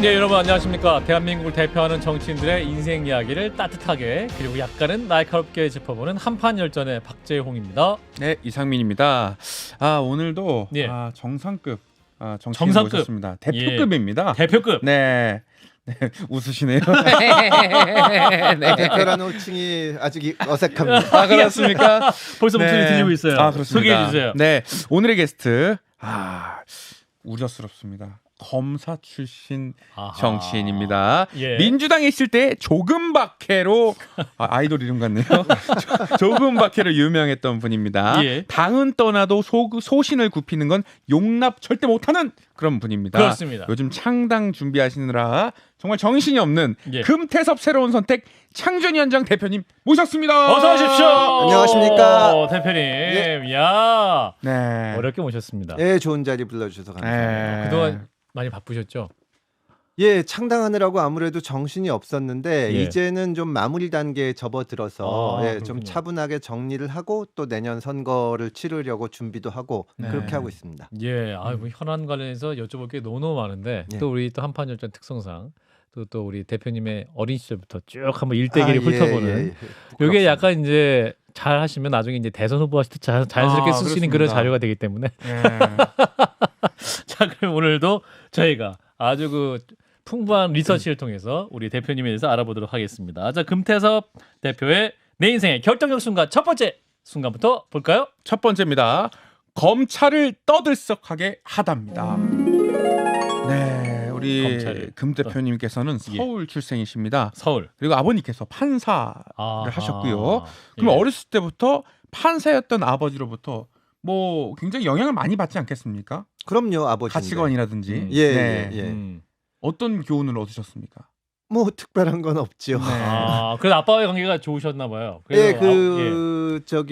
네, 여러분 안녕하십니까. 대한민국을 대표하는 정치인들의 인생 이야기를 따뜻하게 그리고 약간은 날카롭게 짚어보는 한판 열전의 박재홍입니다. 네, 이상민입니다. 오늘도 예. 정상급 정치인 정상급. 모셨습니다. 대표급입니다. 대표급. 네. 네, 웃으시네요. 네. 대표라는 호칭이 아직 어색합니다. 그렇습니까? 벌써 목소리 들리고 있어요. 그렇습니다. 소개해 주세요. 네, 오늘의 게스트 우려스럽습니다. 검사 출신 아하. 정치인입니다. 예. 민주당에 있을 때 조금박해로 아이돌 이름 같네요. 조금박해로 유명했던 분입니다. 예. 당은 떠나도 소신을 굽히는 건 용납 절대 못하는 그런 분입니다. 그렇습니다. 요즘 창당 준비하시느라 정말 정신이 없는 예. 금태섭 새로운 선택 창준위원장 대표님 모셨습니다. 어서 오십시오. 안녕하십니까. 대표님. 예. 야 네. 어렵게 모셨습니다. 예, 좋은 자리 불러주셔서 감사합니다. 그동안 많이 바쁘셨죠? 예, 창당하느라고 아무래도 정신이 없었는데 예. 이제는 좀 마무리 단계에 접어들어서 좀 그렇군요. 차분하게 정리를 하고 또 내년 선거를 치르려고 준비도 하고 네. 그렇게 하고 있습니다. 예, 뭐 현안 관련해서 여쭤볼 게 너무 많은데 예. 또 우리 또 한판 열전 특성상 또 우리 대표님의 어린 시절부터 쭉 한번 일대기를 훑어보는 이게 약간 이제 잘 하시면 나중에 이제 대선 후보 하실 때 자연스럽게 쓸 수 있는 그런 그렇습니다. 자료가 되기 때문에 네. 자 그럼 오늘도 저희가 아주 그 풍부한 리서치를 통해서 우리 대표님에 대해서 알아보도록 하겠습니다. 자 금태섭 대표의 내 인생의 결정적 순간 첫 번째 순간부터 볼까요? 첫 번째입니다. 검찰을 떠들썩하게 하답니다. 네, 우리 검찰을 금 대표님께서는 예. 서울 출생이십니다. 서울. 그리고 아버님께서 판사를 아하. 하셨고요. 그럼 예. 어렸을 때부터 판사였던 아버지로부터 뭐 굉장히 영향을 많이 받지 않겠습니까? 그럼요, 아버지. 가치관이라든지. 예, 네. 예. 어떤 교훈을 얻으셨습니까? 뭐 특별한 건 없지요. 네. 그래서 아빠와의 관계가 좋으셨나 봐요. 예, 그래서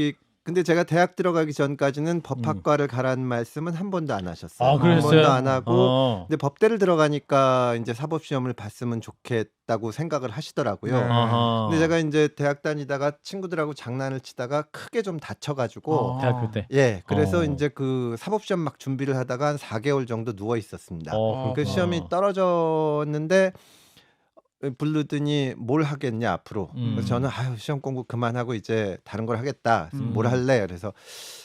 근데 제가 대학 들어가기 전까지는 법학과를 가라는 말씀은 한 번도 안 하셨어요. 한 그러셨어요? 번도 안 하고 근데 법대를 들어가니까 이제 사법 시험을 봤으면 좋겠다고 생각을 하시더라고요. 네. 아하. 근데 제가 이제 대학 다니다가 친구들하고 장난을 치다가 크게 좀 다쳐가지고 대학교 때. 예, 그래서 어. 이제 그 사법 시험 막 준비를 하다가 한 4개월 정도 누워 있었습니다. 그 그렇구나. 시험이 떨어졌는데 부르더니 뭘 하겠냐 앞으로. 그래서 저는 시험 공부 그만하고 이제 다른 걸 하겠다. 뭘 할래? 그래서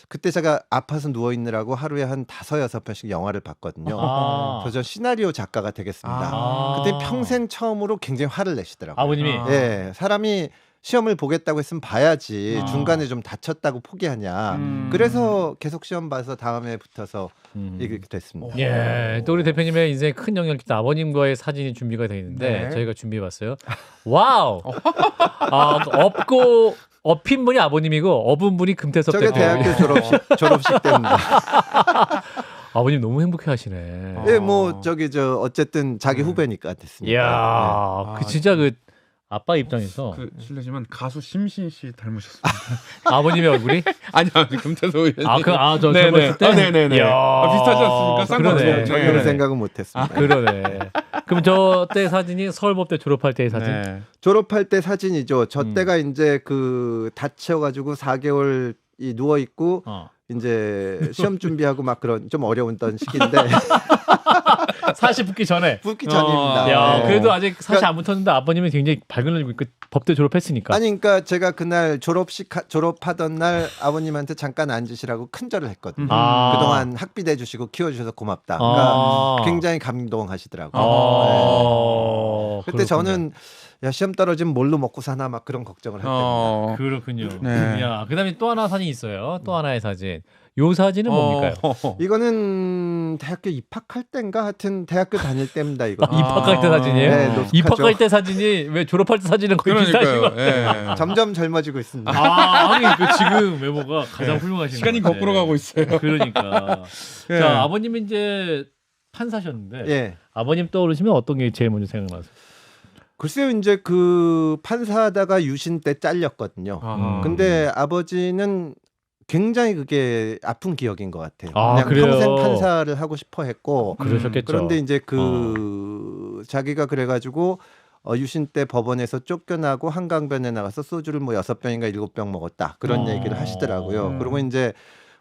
그때 제가 아파서 누워 있느라고 하루에 한 5-6편씩 영화를 봤거든요. 그래서 전 시나리오 작가가 되겠습니다. 그때 평생 처음으로 굉장히 화를 내시더라고요. 아버님이 예, 사람이 시험을 보겠다고 했으면 봐야지 중간에 좀 다쳤다고 포기하냐. 그래서 계속 시험 봐서 다음에 붙어서 이렇게 됐습니다. 예, 또 우리 대표님의 인생에 큰 영향을 끼친 아버님과의 사진이 준비가 되어 있는데 네. 저희가 준비해봤어요. 와우. 업고 업힌 분이 아버님이고 업은 분이 금태섭 저게 대표. 대학교 졸업식 때입니다. 아버님 너무 행복해하시네. 예, 뭐 어쨌든 자기 후배니까 됐습니다. 이야, 그 진짜 그 아빠 입장에서 실례지만 가수 심신 씨 닮으셨습니다. 아버님의 얼굴이 아니요, 금태섭 의원님. 저 젊었을 때. 네네네. 이야. 비슷하지 않습니까? 그러네. 전혀 그런 생각은 못했습니다. 그러네. 그럼 저 때 사진이 서울법대 졸업할 때의 사진. 네. 졸업할 때 사진이죠. 저 때가 이제 그 다쳐가지고 4개월 누워 있고 이제 시험 준비하고 막 그런 좀 어려웠던 시기인데 사시 붙기 전에. 붙기 전입니다. 야, 네. 그래도 아직 사시 안 붙었는데 아버님이 굉장히 밝은 얼굴 법대 졸업했으니까. 아니 그러니까 제가 그날 졸업하던 날 아버님한테 잠깐 앉으시라고 큰절을 했거든요. 그동안 학비 대주시고 키워주셔서 고맙다. 그러니까 굉장히 감동하시더라고요. 네. 그때 저는 시험 떨어지면 뭘로 먹고 사나 막 그런 걱정을 했답니다. 그렇군요. 네. 야, 그다음에 또 하나 사진이 있어요. 또 하나의 사진. 요 사진은 뭡니까? 이거는 대학교 입학할 때인가 하여튼 대학교 다닐 때입니다. 이거. 입학할 때 사진이에요? 네, 노숙하죠. 입학할 때 사진이 왜 졸업할 때 사진은 거의 비슷하신 것 그러니까요. 같아요. 예. 점점 젊어지고 있습니다. 아니 그 지금 외모가 가장 훌륭하신 시간이 것 같아요. 거꾸로 가고 있어요. 그러니까. 예. 자, 아버님이 이제 판사셨는데 예. 아버님 떠오르시면 어떤 게 제일 먼저 생각나세요? 글쎄요, 이제 그 판사하다가 유신 때 잘렸거든요. 근데 아버지는 굉장히 그게 아픈 기억인 것 같아요. 그냥 그래요? 평생 판사를 하고 싶어 했고 그러셨겠죠. 그런데 이제 자기가 그래가지고 유신 때 법원에서 쫓겨나고 한강변에 나가서 소주를 뭐 6병인가 7병 먹었다 그런 얘기를 하시더라고요. 그리고 이제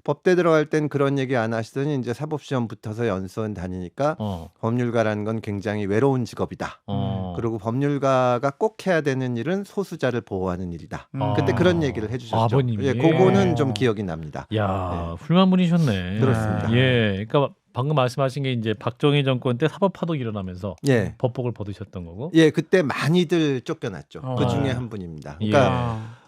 법대 들어갈 땐 그런 얘기 안 하시더니 이제 사법시험 붙어서 연수원 다니니까 법률가라는 건 굉장히 외로운 직업이다. 그리고 법률가가 꼭 해야 되는 일은 소수자를 보호하는 일이다. 그때 그런 얘기를 해주셨죠. 아버님이. 예, 그거는 좀 기억이 납니다. 야, 훌륭한 분이셨네. 그렇습니다. 예, 그러니까 방금 말씀하신 게 이제 박정희 정권 때 사법 파동이 일어나면서 예. 법복을 받으셨던 거고. 예, 그때 많이들 쫓겨났죠. 그 중에 아. 한 분입니다. 그러니까 예.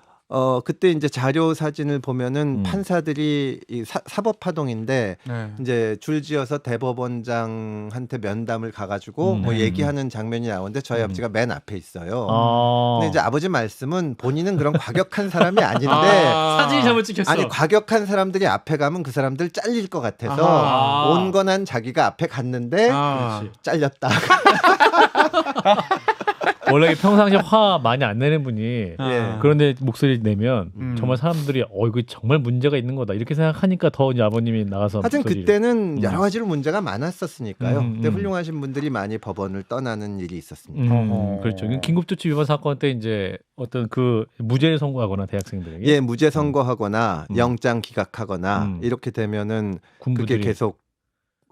그때 이제 자료 사진을 보면은 음. 판사들이 이 사법 파동인데 네. 이제 줄지어서 대법원장한테 면담을 가가지고 뭐 네. 얘기하는 장면이 나오는데 저희 아버지가 맨 앞에 있어요. 아. 근데 이제 아버지 말씀은 본인은 그런 과격한 사람이 아닌데 사진이 잘못 찍혔어. 아니 과격한 사람들이 앞에 가면 그 사람들 잘릴 것 같아서 아하. 온건한 자기가 앞에 갔는데 아. 잘렸다. 원래 평상시에 화 많이 안 내는 분이 예. 그런데 목소리 내면 음. 정말 사람들이 이거 정말 문제가 있는 거다 이렇게 생각하니까 더 이제 아버님이 나가서 하여튼 목소리를. 그때는 여러 가지로 문제가 많았었으니까요. 그때 음. 훌륭하신 분들이 많이 법원을 떠나는 일이 있었습니다. 그렇죠. 긴급조치 위반 사건 때 이제 어떤 그 무죄를 선고하거나 대학생들에게 예, 무죄 선고하거나 영장 기각하거나 음. 이렇게 되면은 군부들이 그게 계속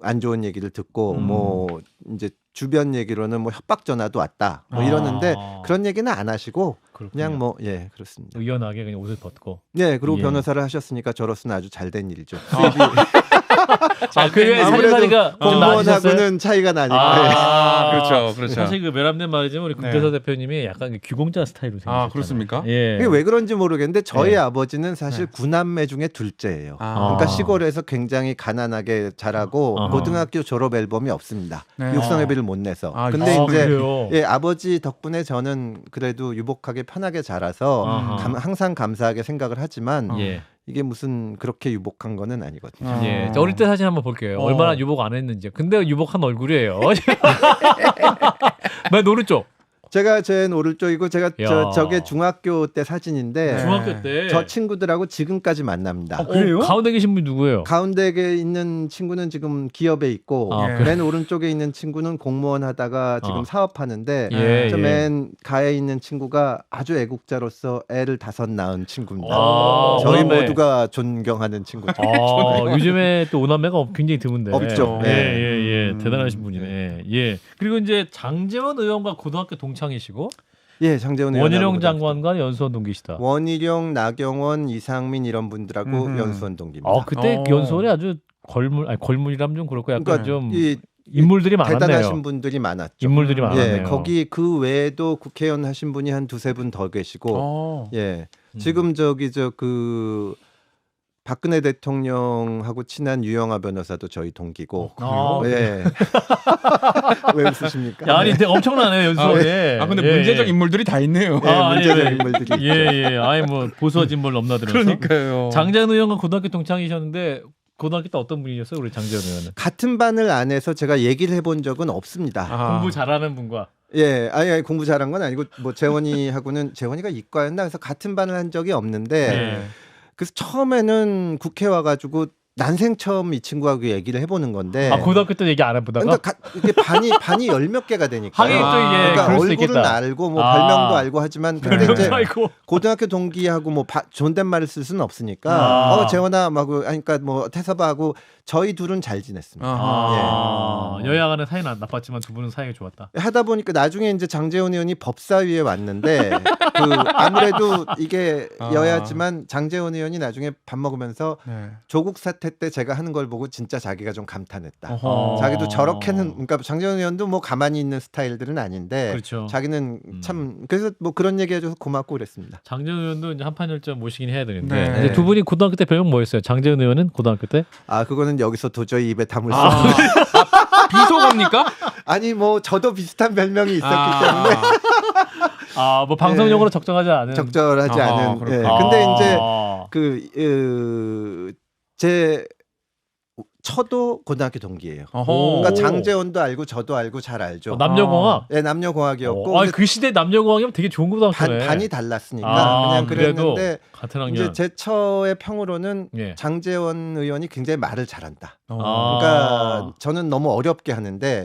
안 좋은 얘기를 듣고 음. 뭐 이제 주변 얘기로는 뭐 협박 전화도 왔다 뭐 이러는데 그런 얘기는 안 하시고 그렇군요. 그냥 뭐 예 그렇습니다. 의연하게 그냥 옷을 벗고. 예 그리고 예. 변호사를 하셨으니까 저로서는 아주 잘된 일이죠. 그게 살림살이가 좀 나아지셨어요? 공무원하고는 차이가 나니까. 그렇죠, 그렇죠. 사실 그 매람된 말이지만 우리 금태서 대표님이 약간 규공자 스타일로 생기셨잖아요. 그렇습니까? 예. 그게 왜 그런지 모르겠는데 저희 예. 아버지는 사실 네. 9남매 중에 둘째예요. 아. 그러니까 시골에서 굉장히 가난하게 자라고 아하. 고등학교 졸업 앨범이 없습니다. 네. 육성회비를 못 내서. 아, 근데 아, 이제 그래요? 예, 아버지 덕분에 저는 그래도 유복하게 편하게 자라서 아하. 항상 감사하게 생각을 하지만 예. 이게 무슨 그렇게 유복한 거는 아니거든요. 아. 예. 자, 어릴 때 사진 한번 볼게요. 얼마나 유복 안 했는지. 근데 유복한 얼굴이에요. 맨 오른쪽. 제가 제 오른쪽이고 제가 야. 저게 중학교 때 사진인데 네. 중학교 때. 저 친구들하고 지금까지 만납니다. 그래요? 가운데 계신 분이 누구예요? 가운데에 있는 친구는 지금 기업에 있고 아, 그래요? 맨 오른쪽에 있는 친구는 공무원 하다가 지금 사업하는데 예, 저 예. 맨 가에 있는 친구가 아주 애국자로서 애를 5 낳은 친구입니다. 아, 저희 오남매. 모두가 존경하는 친구죠. 아, 요즘에 또 오남매가 굉장히 드문데. 없죠. 예, 네. 예, 예. 대단하신 분이네. 예. 그리고 이제 장제원 의원과 고등학교 동창이시고 예, 장재훈 원희룡 의원하고 장관과 연수원 동기시다. 원희룡, 나경원, 이상민 이런 분들하고 음흠. 연수원 동기입니다. 그때 연수원에 아주 걸물이라면 좀 그렇고 약간 그러니까 좀 이 인물들이 많았네요. 대단하신 분들이 많았죠. 인물들이 많았네요. 예, 거기 그 외에도 국회의원 하신 분이 한 2-3분 더 계시고 예. 지금 그 박근혜 대통령하고 친한 유영아 변호사도 저희 동기고. 아, 예. 왜 웃으십니까? 야, 아니, 근데 엄청나네요, 연수원에. 근데 예, 문제적 예. 인물들이 다 있네요. 예, 아니, 문제적 예. 인물들이 예, 있죠. 예. 아니, 뭐, 보수진 뭘 넘나들어서. 그러니까요. 장재현 의원과 고등학교 동창이셨는데, 고등학교 때 어떤 분이셨어요, 우리 장재현 의원은? 같은 반을 안 해서 제가 얘기를 해본 적은 없습니다. 공부 잘하는 분과. 예, 아니 공부 잘한 건 아니고 뭐 재원이하고는 재원이가 이과였나 그래서 같은 반을 한 적이 없는데 예. 그래서 처음에는 국회 와가지고 난생 처음 이 친구하고 얘기를 해보는 건데. 고등학교 때 얘기 안 해보다가? 그러니까 이게 반이 10몇 개가 되니까. 하긴 또 이게 그러니까 그럴 수 얼굴은 있겠다. 알고 뭐 별명도 알고 하지만 근데 별명도 이제 알고. 고등학교 동기하고 뭐 존댓말을 쓸 수는 없으니까 재원아 막 그러니까 뭐 태서바하고 저희 둘은 잘 지냈습니다. 여야 간의 사이는 나빴지만 두 분은 사이가 좋았다. 하다 보니까 나중에 이제 장재원 의원이 법사위에 왔는데 그 아무래도 이게 여야지만 장재원 의원이 나중에 밥 먹으면서 조국 사태 때 제가 하는 걸 보고 진짜 자기가 좀 감탄했다. 자기도 저렇게는 그러니까 장재원 의원도 뭐 가만히 있는 스타일들은 아닌데 그렇죠. 자기는 참 그래서 뭐 그런 얘기해줘서 고맙고 그랬습니다. 장재현 의원도 이제 한판 열전 모시긴 해야 되는데 네. 이제 두 분이 고등학교 때 별명 뭐였어요? 장재현 의원은 고등학교 때? 그거는 여기서 도저히 입에 담을 수 없는. 비속어입니까? 아니 뭐 저도 비슷한 별명이 있었기 때문에 뭐 방송용으로 적정하지 않은. 적절하지 않은. 예. 근데 이제 제 처도 고등학교 동기예요. 그러니까 장재원도 알고 저도 알고 잘 알죠. 남녀공학. 네, 남녀공학이었고. 그 시대 남녀공학이면 되게 좋은 고등학교네. 반이 달랐으니까 그냥 그랬는데 같은 학년. 이제 제 처의 평으로는 예. 장재원 의원이 굉장히 말을 잘한다. 그러니까 저는 너무 어렵게 하는데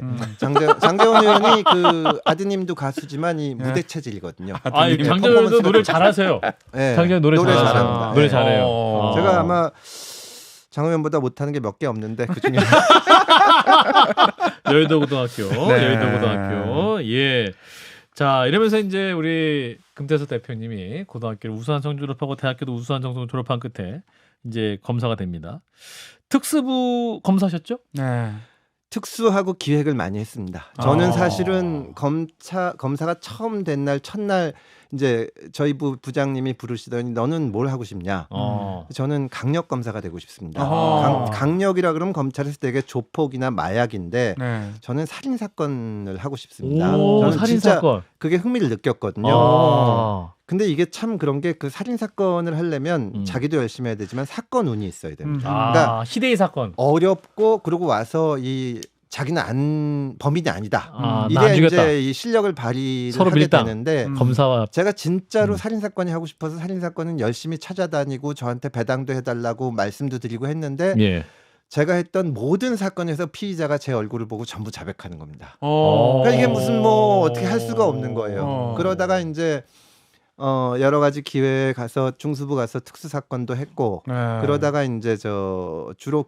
장재원 의원이 그 아드님도 가수지만 이 무대 체질이거든요. 장재원 의원도 노래 잘하세요. 네, 장재원 노래 잘합니다. 잘합니다. 노래 잘해요. 제가 아마 장호연보다 못하는 게 몇 개 없는데 그 중에 여의도고등학교, 네. 여의도고등학교. 예. 자 이러면서 이제 우리 금태섭 대표님이 고등학교를 우수한 성적 졸업하고 대학교도 우수한 성적 졸업한 끝에 이제 검사가 됩니다. 특수부 검사셨죠? 네. 특수하고 기획을 많이 했습니다. 저는 사실은 검사가 처음 된 날 첫날 이제 저희 부장님이 부르시더니 너는 뭘 하고 싶냐? 저는 강력 검사가 되고 싶습니다. 강력이라 그러면 검찰에서 되게 조폭이나 마약인데 네. 저는 살인 사건을 하고 싶습니다. 오, 저는 살인 진짜 사건. 그게 흥미를 느꼈거든요. 근데 이게 참 그런 게 그 살인 사건을 하려면 자기도 열심히 해야 되지만 사건 운이 있어야 됩니다. 그러니까 희대의 사건. 어렵고 그러고 와서 이 자기는 범인이 아니다. 나안 이래 죽였다. 이제 이 실력을 발휘를 서로 하게 밀당. 되는데 검사와 제가 진짜로 살인 사건이 하고 싶어서 살인 사건은 열심히 찾아다니고 저한테 배당도 해달라고 말씀도 드리고 했는데 예. 제가 했던 모든 사건에서 피의자가 제 얼굴을 보고 전부 자백하는 겁니다. 어. 그러니까 이게 무슨 뭐 어떻게 할 수가 없는 거예요. 그러다가 이제 여러 가지 기회에 가서 중수부 가서 특수 사건도 했고 그러다가 이제 저 주로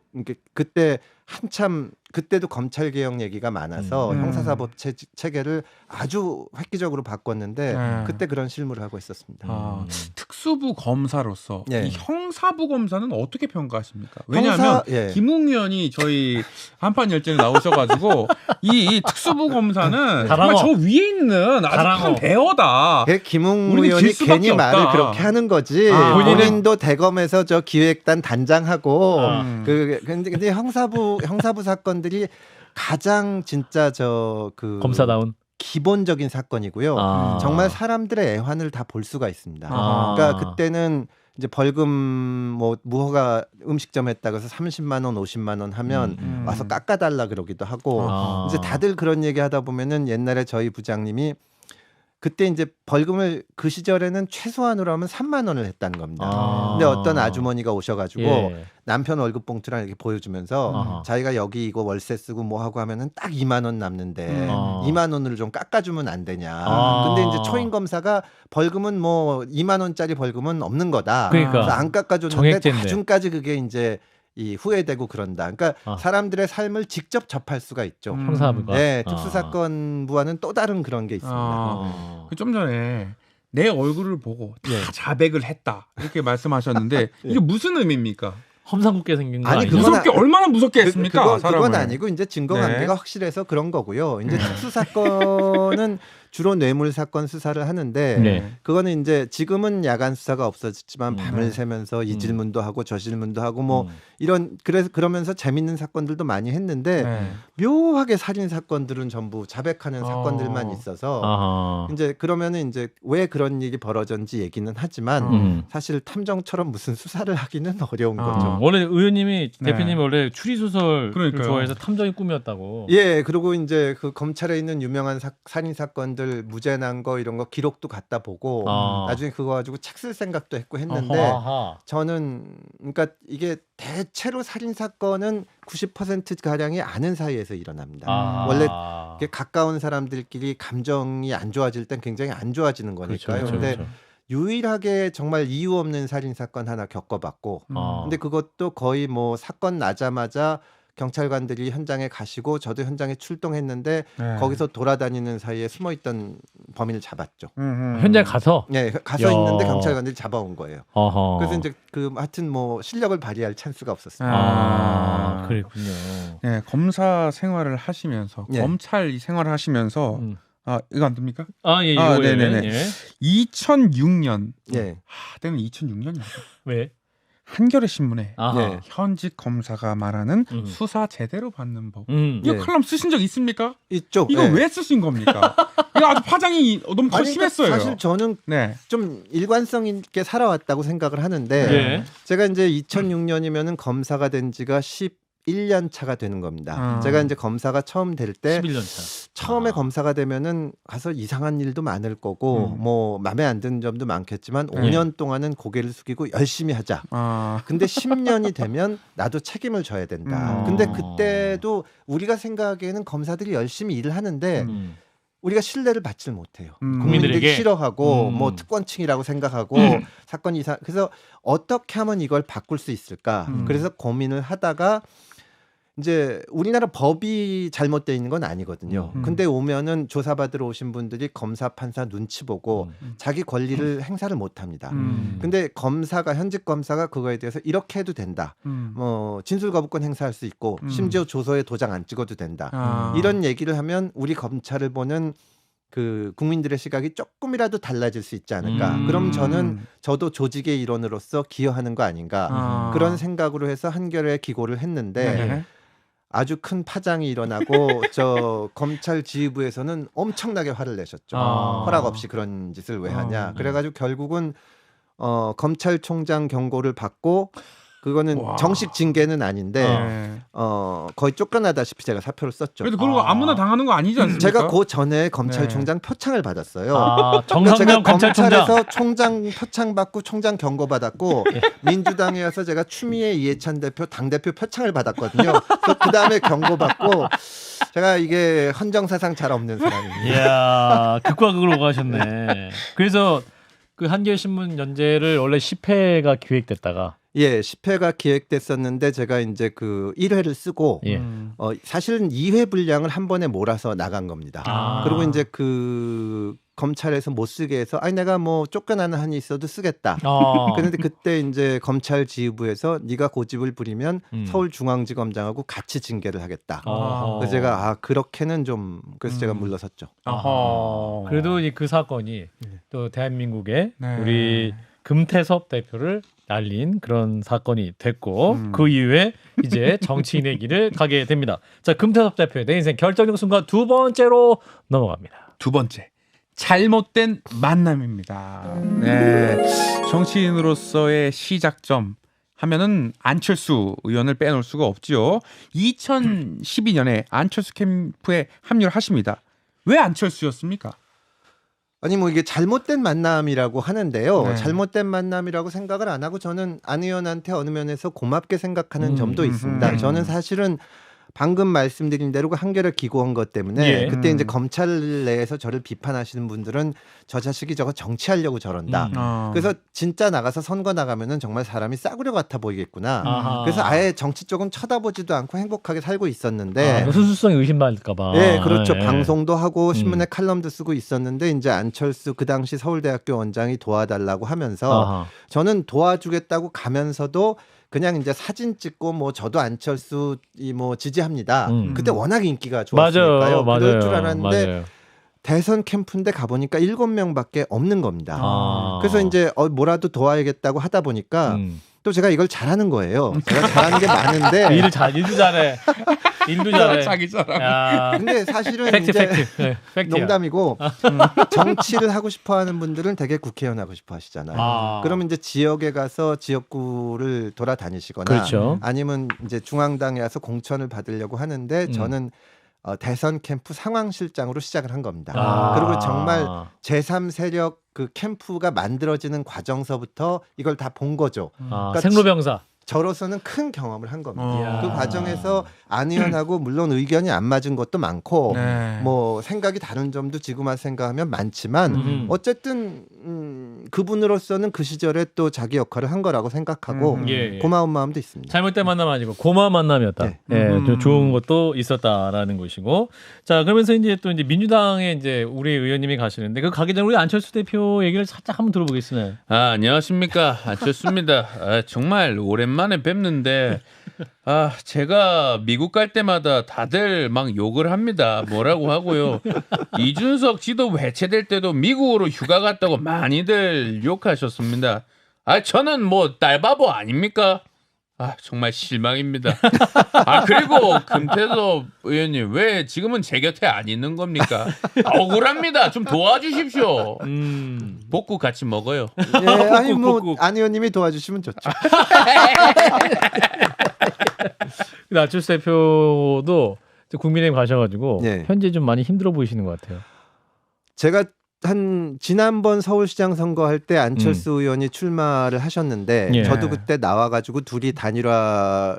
그때 한참 그때도 검찰 개혁 얘기가 많아서 형사사법 체계를 아주 획기적으로 바꿨는데 그때 그런 실무를 하고 있었습니다. 특수부 검사로서 예. 이 형사부 검사는 어떻게 평가하십니까? 왜냐하면 예. 김웅 의원이 저희 한판 열전에 나오셔가지고 이 특수부 검사는 정말 저 위에 있는 아주 큰 대어다. 김웅 우리는 의원이 질 수밖에 괜히 없다. 말을 그렇게 하는 거지. 본인도 대검에서 저 기획단 단장하고 근데 형사부 사건들이 가장 진짜 그 검사다운 기본적인 사건이고요. 정말 사람들의 애환을 다 볼 수가 있습니다. 그러니까 그때는 이제 벌금 뭐 무허가 음식점 했다고 해서 30만 원, 50만 원 하면 와서 깎아달라 그러기도 하고 이제 다들 그런 얘기 하다 보면은 옛날에 저희 부장님이 그때 이제 벌금을 그 시절에는 최소한으로 하면 3만 원을 했다는 겁니다. 근데 어떤 아주머니가 오셔가지고 남편 월급 봉투랑 이렇게 보여주면서 자기가 여기 이거 월세 쓰고 뭐 하고 하면은 딱 2만 원 남는데 2만 원을 좀 깎아주면 안 되냐. 근데 이제 초임 검사가 벌금은 뭐 2만 원짜리 벌금은 없는 거다. 그러니까 그래서 안 깎아줬는데 정액제인데. 나중까지 그게 이제 이 후회되고 그런다. 그러니까 사람들의 삶을 직접 접할 수가 있죠. 형사부가. 네, 특수사건부와는 또 다른 그런 게 있습니다. 좀 전에 내 얼굴을 보고 다 자백을 했다 이렇게 말씀하셨는데 이게 무슨 의미입니까? 험상궂게 생긴 거 아니, 아니에요? 무섭게 얼마나 무섭게 했습니까? 그건 아니고 이제 증거관계가 확실해서 그런 거고요. 이제 특수사건은 주로 뇌물 사건 수사를 하는데 그거는 이제 지금은 야간 수사가 없어졌지만 밤을 새면서 이 질문도 하고 저 질문도 하고 뭐 이런 그러면서 재밌는 사건들도 많이 했는데 묘하게 살인 사건들은 전부 자백하는 사건들만 있어서 이제 그러면은 이제 왜 그런 일이 벌어졌는지 얘기는 하지만 사실 탐정처럼 무슨 수사를 하기는 어려운 거죠. 원래 의원님이 대표님이 원래 추리 소설을 좋아해서 탐정이 꿈이었다고. 예, 그리고 이제 그 검찰에 있는 유명한 살인 사건들 무죄난 거 이런 거 기록도 갖다 보고 나중에 그거 가지고 책 쓸 생각도 했고 했는데 저는 그러니까 이게 대체로 살인 사건은 90% 가량이 아는 사이에서 일어납니다. 원래 가까운 사람들끼리 감정이 안 좋아질 땐 굉장히 안 좋아지는 거니까요. 근데 유일하게 정말 이유 없는 살인 사건 하나 겪어봤고, 근데 그것도 거의 뭐 사건 나자마자 경찰관들이 현장에 가시고 저도 현장에 출동했는데 거기서 돌아다니는 사이에 숨어있던 범인을 잡았죠. 현장에 가서? 네, 가서 있는데 경찰관들이 잡아온 거예요. 그래서 이제 그 하여튼 뭐 실력을 발휘할 찬스가 없었습니다. 그랬군요. 네, 검사 생활을 하시면서 검찰 이 생활을 하시면서 이거 안 됩니까? 예. 네네네. 2006년. 예. 때는 2006년이야. 왜? 한겨레 신문에 네. 현직 검사가 말하는 수사 제대로 받는 법. 네. 이거 칼럼 쓰신 적 있습니까? 있죠. 이거 왜 쓰신 겁니까? 이거 아주 파장이 너무 심했어요. 사실 저는 좀 일관성 있게 살아왔다고 생각을 하는데 제가 이제 2006년이면은 검사가 된 지가 11년 차가 되는 겁니다. 제가 이제 검사가 처음 될 때 11년 차. 처음에 검사가 되면은 가서 이상한 일도 많을 거고 뭐 마음에 안 드는 점도 많겠지만 5년 동안은 고개를 숙이고 열심히 하자. 근데 10년이 되면 나도 책임을 져야 된다. 근데 그때도 우리가 생각하기에는 검사들이 열심히 일을 하는데 우리가 신뢰를 받질 못해요. 국민들에게? 국민들이 싫어하고 음. 뭐 특권층이라고 생각하고 사건이 이상. 그래서 어떻게 하면 이걸 바꿀 수 있을까? 그래서 고민을 하다가 이제 우리나라 법이 잘못되어 있는 건 아니거든요. 근데 오면은 조사받으러 오신 분들이 검사, 판사 눈치 보고 자기 권리를 행사를 못 합니다. 근데 검사가 현직 검사가 그거에 대해서 이렇게 해도 된다. 뭐 진술 거부권 행사할 수 있고 심지어 조서에 도장 안 찍어도 된다. 이런 얘기를 하면 우리 검찰을 보는 그 국민들의 시각이 조금이라도 달라질 수 있지 않을까. 그럼 저도 조직의 일원으로서 기여하는 거 아닌가. 그런 생각으로 해서 한겨레 기고를 했는데 아주 큰 파장이 일어나고 저 검찰 지휘부에서는 엄청나게 화를 내셨죠. 허락 없이 그런 짓을 왜 하냐. 그래가지고 결국은 검찰총장 경고를 받고 그거는 정식 징계는 아닌데 거의 쫓겨나다시피 제가 사표를 썼죠. 그래도 그런 거 아무나 당하는 거 아니지 않습니까? 제가 그 전에 검찰총장 표창을 받았어요. 정성명 제가 검찰총장. 검찰에서 총장 표창 받고 총장 경고 받았고 민주당에 와서 제가 추미애 이해찬 대표 당대표 표창을 받았거든요. 그 다음에 경고 받고 제가 이게 헌정사상 잘 없는 사람입니다. 이야, 극과 극으로 가셨네. 그래서 그 한겨레신문 연재를 원래 10회가 기획됐다가 10회가 기획됐었는데 제가 이제 그 1회를 쓰고 사실은 2회 분량을 한 번에 몰아서 나간 겁니다. 그리고 이제 그 검찰에서 못 쓰게 해서 아니 내가 뭐 쫓겨나는 한이 있어도 쓰겠다. 그런데 그때 이제 검찰 지휘부에서 네가 고집을 부리면 서울중앙지검장하고 같이 징계를 하겠다. 그래서 제가 그렇게는 좀 그래서 제가 물러섰죠. 그래도 그 사건이 또 대한민국의 우리 금태섭 대표를 날린 그런 사건이 됐고 그 이후에 이제 정치인의 길을 가게 됩니다. 자, 금태섭 대표의 내 인생 결정적 순간 두 번째로 넘어갑니다. 두 번째. 잘못된 만남입니다. 네. 정치인으로서의 시작점 하면은 안철수 의원을 빼놓을 수가 없지요. 2012년에 안철수 캠프에 합류를 하십니다. 왜 안철수였습니까? 아니 뭐 이게 잘못된 만남이라고 하는데요. 잘못된 만남이라고 생각을 안 하고 저는 안 의원한테 어느 면에서 고맙게 생각하는 점도 있습니다. 저는 사실은 방금 말씀드린 대로 그 한겨레 기고한 것 때문에 그때 이제 검찰 내에서 저를 비판하시는 분들은 저 자식이 저거 정치하려고 저런다. 그래서 진짜 나가서 선거 나가면은 정말 사람이 싸구려 같아 보이겠구나. 그래서 아예 정치 쪽은 쳐다보지도 않고 행복하게 살고 있었는데 순수성이 의심받을까봐. 네, 그렇죠. 방송도 하고 신문에 칼럼도 쓰고 있었는데 이제 안철수 그 당시 서울대학교 원장이 도와달라고 하면서 저는 도와주겠다고 가면서도 그냥 이제 사진 찍고 뭐 저도 안철수 뭐 지지합니다. 그때 워낙 인기가 좋았으니까요. 그럴 줄 알았는데 대선 캠프인데 가보니까 7명밖에 없는 겁니다. 그래서 이제 뭐라도 도와야겠다고 하다 보니까 또 제가 이걸 잘하는 거예요. 제가 잘하는 게 많은데 일도 잘해. 일도 잘해. 자기 사람. 근데 사실은 팩트. 이제 팩트야. 농담이고 정치를 하고 싶어하는 분들은 되게 국회의원 하고 싶어하시잖아요. 그러면 이제 지역에 가서 지역구를 돌아다니시거나 그렇죠. 아니면 이제 중앙당에 와서 공천을 받으려고 하는데 저는 대선 캠프 상황실장으로 시작을 한 겁니다. 그리고 정말 제3세력 그 캠프가 만들어지는 과정서부터 이걸 다 본 거죠. 그러니까 생로병사. 저로서는 큰 경험을 한 겁니다. 그 과정에서 안 의원하고 물론 의견이 안 맞은 것도 많고 뭐 생각이 다른 점도 지금 생각하면 많지만 어쨌든 그분으로서는 그 시절에 또 자기 역할을 한 거라고 생각하고 고마운 마음도 있습니다. 잘못된 만남 아니고 고마운 만남이었다. 좀 좋은 것도 있었다라는 것이고. 자, 그러면서 이제 또 이제 민주당에 이제 우리 의원님이 가시는데 그 가기 전에 우리 안철수 대표 얘기를 살짝 한번 들어보겠습니다. 안녕하십니까, 안철수입니다. 정말 오랜만에 뵙는데 제가 미국 갈 때마다 다들 막 욕을 합니다. 뭐라고 하고요. 이준석 지도부 해체될 때도 미국으로 휴가 갔다고 많이들 욕하셨습니다. 저는 뭐 딸바보 아닙니까? 정말 실망입니다. 그리고 금태섭 의원님 왜 지금은 제 곁에 안 있는 겁니까? 억울합니다. 좀 도와주십시오. 복국 같이 먹어요. 아니 뭐 안 의원님이 도와주시면 좋죠. 안철수 대표도 국민의힘 가셔가지고 현재 좀 많이 힘들어 보이시는 것 같아요. 제가 지난번 서울시장 선거할 때 안철수 의원이 출마를 하셨는데 저도 그때 나와가지고 둘이 단일화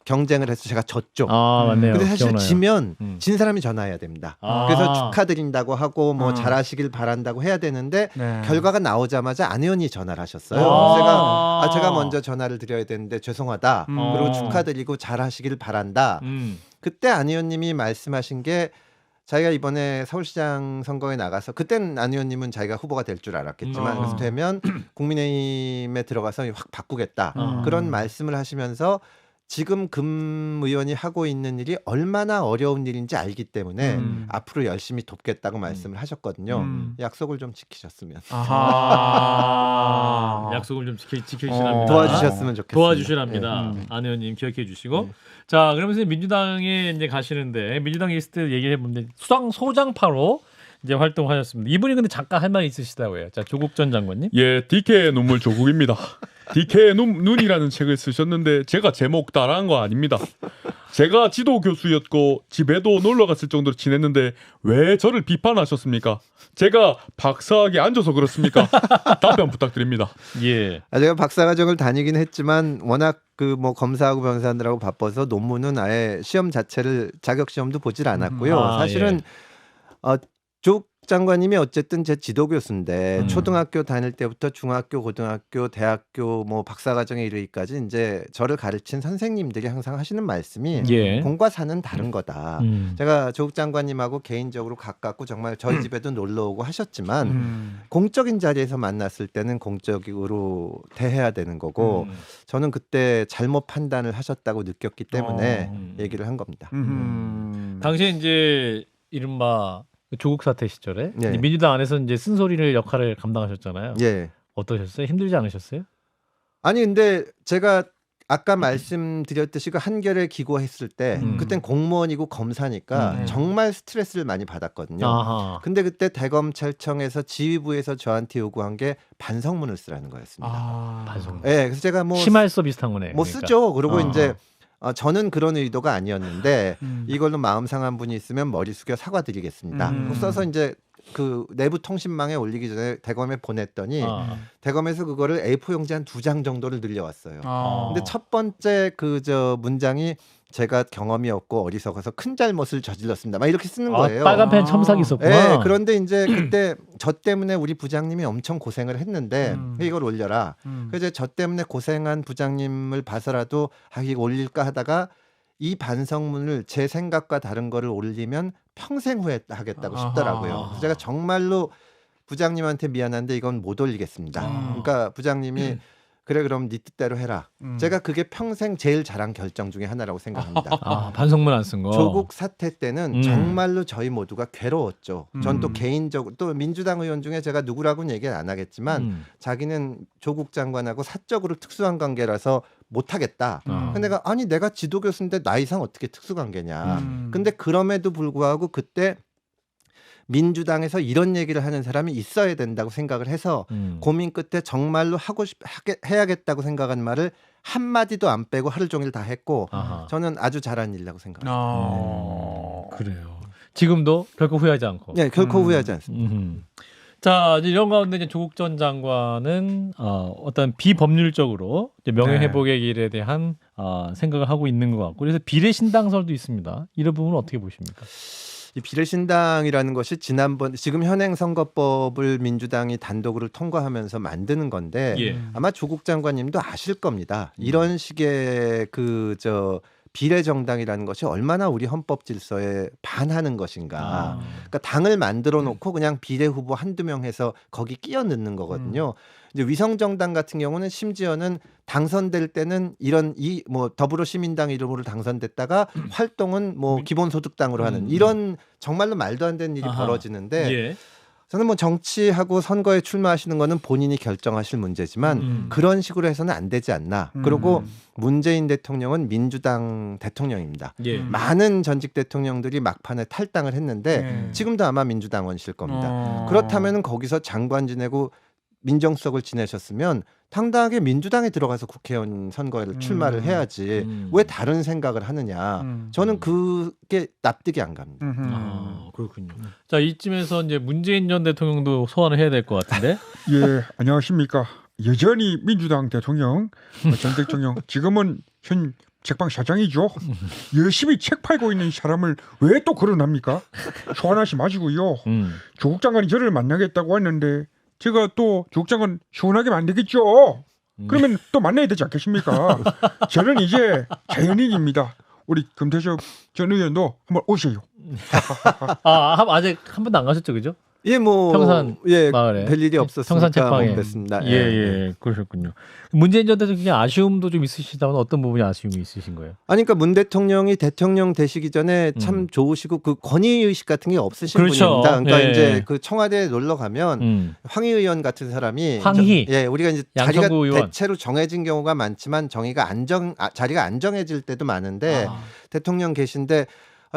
경쟁을 해서 제가 졌죠. 아 맞네요. 근데 사실 기억나요. 지면 진 사람이 전화해야 됩니다. 아. 그래서 축하드린다고 하고 뭐 잘하시길 바란다고 해야 되는데 네. 결과가 나오자마자 안 의원이 전화를 하셨어요. 아. 제가 먼저 전화를 드려야 되는데 죄송하다. 그리고 축하드리고 잘하시길 바란다. 그때 안 의원님이 말씀하신 게 자기가 이번에 서울시장 선거에 나가서 그때는 안 의원님은 자기가 후보가 될 줄 알았겠지만 그래서 되면 국민의힘에 들어가서 확 바꾸겠다. 그런 말씀을 하시면서 지금 금 의원이 하고 있는 일이 얼마나 어려운 일인지 알기 때문에 앞으로 열심히 돕겠다고 말씀을 하셨거든요. 약속을 좀 지키셨으면. 아하. 약속을 좀 지키시랍니다. 도와주셨으면 좋겠습니다. 도와주시랍니다. 안 의원님 기억해 주시고. 자, 그러면서 민주당에 이제 가시는데 민주당 리스트 얘기해 보는데 소장파로 이제 활동하셨습니다. 이분이 근데 잠깐 할 말이 있으시다고 해요. 자, 조국 전 장관님. 예, DK의 눈물 조국입니다. DK의 눈이라는 책을 쓰셨는데 제가 제목 따라한 거 아닙니다. 제가 지도 교수였고 집에도 놀러 갔을 정도로 지냈는데 왜 저를 비판하셨습니까? 제가 박사학위에 앉아서 그렇습니까? 답변 부탁드립니다. 예. 제가 박사과정을 다니긴 했지만 워낙 그 뭐 검사하고 변호사들하고 바빠서 논문은 아예 시험 자체를 자격 시험도 보질 않았고요. 사실은 조국 장관님이 어쨌든 제 지도 교수인데 초등학교 다닐 때부터 중학교, 고등학교, 대학교 뭐 박사과정에 이르기까지 이제 저를 가르친 선생님들이 항상 하시는 말씀이 공과 사는 다른 거다. 제가 조국 장관님하고 개인적으로 가깝고 정말 저희 집에도 놀러 오고 하셨지만 공적인 자리에서 만났을 때는 공적으로 대해야 되는 거고 저는 그때 잘못 판단을 하셨다고 느꼈기 때문에 얘기를 한 겁니다. 당시에 이제 이른바 조국 사태 시절에 예. 이제 민주당 안에서 이제 쓴소리를 역할을 감당하셨잖아요. 예. 어떠셨어요? 힘들지 않으셨어요? 아니 근데 제가 아까 말씀드렸듯이 그 한겨레 기고했을 때 그땐 공무원이고 검사니까 정말 스트레스를 많이 받았거든요. 아하. 근데 그때 대검찰청에서 지휘부에서 저한테 요구한 게 반성문을 쓰라는 거였습니다. 반성문. 네, 그래서 제가 뭐 심할서 비슷한 거네. 뭐 그러니까. 쓰죠. 그리고 이제 저는 그런 의도가 아니었는데 이걸로 마음 상한 분이 있으면 머리 숙여 사과드리겠습니다. 써서 이제 그 내부 통신망에 올리기 전에 대검에 보냈더니 대검에서 그거를 A4 용지 한 2장 정도를 늘려왔어요. 근데 첫 번째 그 저 문장이 제가 경험이 없고 어리석어서 큰 잘못을 저질렀습니다. 막 이렇게 쓰는 거예요. 빨간 펜 첨삭이 있었구나. 네, 그런데 이제 그때 저 때문에 우리 부장님이 엄청 고생을 했는데 이걸 올려라. 그래서 저 때문에 고생한 부장님을 봐서라도 이거 올릴까 하다가 이 반성문을 제 생각과 다른 거를 올리면 평생 후회하겠다고 싶더라고요. 그래서 제가 정말로 부장님한테 미안한데 이건 못 올리겠습니다. 그러니까 부장님이 그래 그럼 네 뜻대로 해라. 제가 그게 평생 제일 잘한 결정 중에 하나라고 생각합니다. 반성문 안 쓴 거. 조국 사태 때는 정말로 저희 모두가 괴로웠죠. 전 또 개인적으로 또 민주당 의원 중에 제가 누구라고는 얘기 안 하겠지만 자기는 조국 장관하고 사적으로 특수한 관계라서 못하겠다. 근데 내가 지도 교수인데 나 이상 어떻게 특수관계냐. 근데 그럼에도 불구하고 그때 민주당에서 이런 얘기를 하는 사람이 있어야 된다고 생각을 해서 고민 끝에 정말로 해야겠다고 생각한 말을 한마디도 안 빼고 하루 종일 다 했고 저는 아주 잘한 일이라고 생각합니다. 그래요. 지금도 결코 후회하지 않고. 네, 결코 후회하지 않습니다. 자, 이제 이런 가운데 이제 조국 전 장관은 어떤 비법률적으로 이제 명예회복의 길에 대한 생각을 하고 있는 것 같고 그래서 비례신당설도 있습니다. 이런 부분은 어떻게 보십니까? 이 비례신당이라는 것이 지금 현행 선거법을 민주당이 단독으로 통과하면서 만드는 건데 아마 조국 장관님도 아실 겁니다. 이런 식의 비례정당이라는 것이 얼마나 우리 헌법 질서에 반하는 것인가. 그러니까 당을 만들어 놓고 그냥 비례 후보 한두 명 해서 거기 끼어 넣는 거거든요. 이제 위성정당 같은 경우는 심지어는 당선될 때는 뭐 더불어시민당 이름으로 당선됐다가 활동은 뭐 기본소득당으로 하는 이런 정말로 말도 안 되는 일이 벌어지는데 저는 뭐 정치하고 선거에 출마하시는 거는 본인이 결정하실 문제지만 그런 식으로 해서는 안 되지 않나. 그리고 문재인 대통령은 민주당 대통령입니다. 많은 전직 대통령들이 막판에 탈당을 했는데 지금도 아마 민주당원이실 겁니다. 그렇다면 거기서 장관 지내고 민정수석을 지내셨으면 당당하게 민주당에 들어가서 국회의원 선거에 출마를 해야지 왜 다른 생각을 하느냐. 저는 그게 납득이 안 갑니다. 그렇군요. 자, 이쯤에서 이제 문재인 전 대통령도 소환을 해야 될 것 같은데. 예, 안녕하십니까. 여전히 민주당 대통령 전 대통령 지금은 현 책방 사장이죠. 열심히 책 팔고 있는 사람을 왜 또 거론합니까? 소 하나씩 마시고요. 조국 장관이 저를 만나겠다고 했는데 제가 또 조국 장관 시원하게 만들겠죠. 그러면 또 만나야 되지 않겠습니까? 저는 이제 자연인입니다. 우리 금태섭 전 의원도 한번 오세요. 아직 한 번도 안 가셨죠, 그죠? 예, 뭐 평산 예, 마을에 별일이 없었으니까 평산 책방에 못 뵀습니다. 예, 그러셨군요. 문재인 전 대통령의 아쉬움도 좀 있으시다면 어떤 부분이 아쉬움이 있으신 거예요? 아니 그러니까 문 대통령이 대통령 되시기 전에 참 좋으시고 그 권위 의식 같은 게 없으신 그렇죠. 분입니다. 그러니까 예. 이제 그 청와대에 놀러 가면 황희 의원 같은 사람이 황희? 우리가 이제 양천구 자리가 의원. 대체로 정해진 경우가 많지만 자리가 안 정해질 때도 많은데 대통령 계신데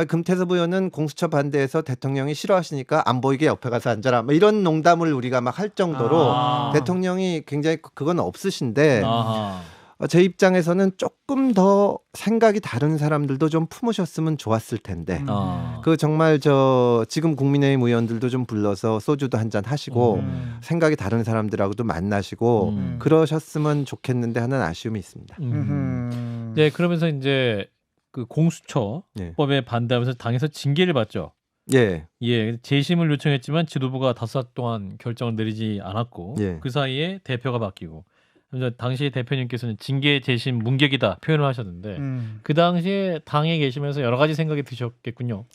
금태섭 의원은 공수처 반대해서 대통령이 싫어하시니까 안 보이게 옆에 가서 앉아라. 뭐 이런 농담을 우리가 막 할 정도로 대통령이 굉장히 그건 없으신데 제 입장에서는 조금 더 생각이 다른 사람들도 좀 품으셨으면 좋았을 텐데 그 정말 지금 국민의힘 의원들도 좀 불러서 소주도 한잔 하시고 생각이 다른 사람들하고도 만나시고 그러셨으면 좋겠는데 하는 아쉬움이 있습니다. 네, 그러면서 이제 그 공수처법에 반대하면서 당에서 징계를 받죠. 예. 재심을 요청했지만 지도부가 5달 동안 결정을 내리지 않았고 그 사이에 대표가 바뀌고 당시 대표님께서는 징계 재심 문격이다 표현을 하셨는데 그 당시에 당에 계시면서 여러 가지 생각이 드셨겠군요.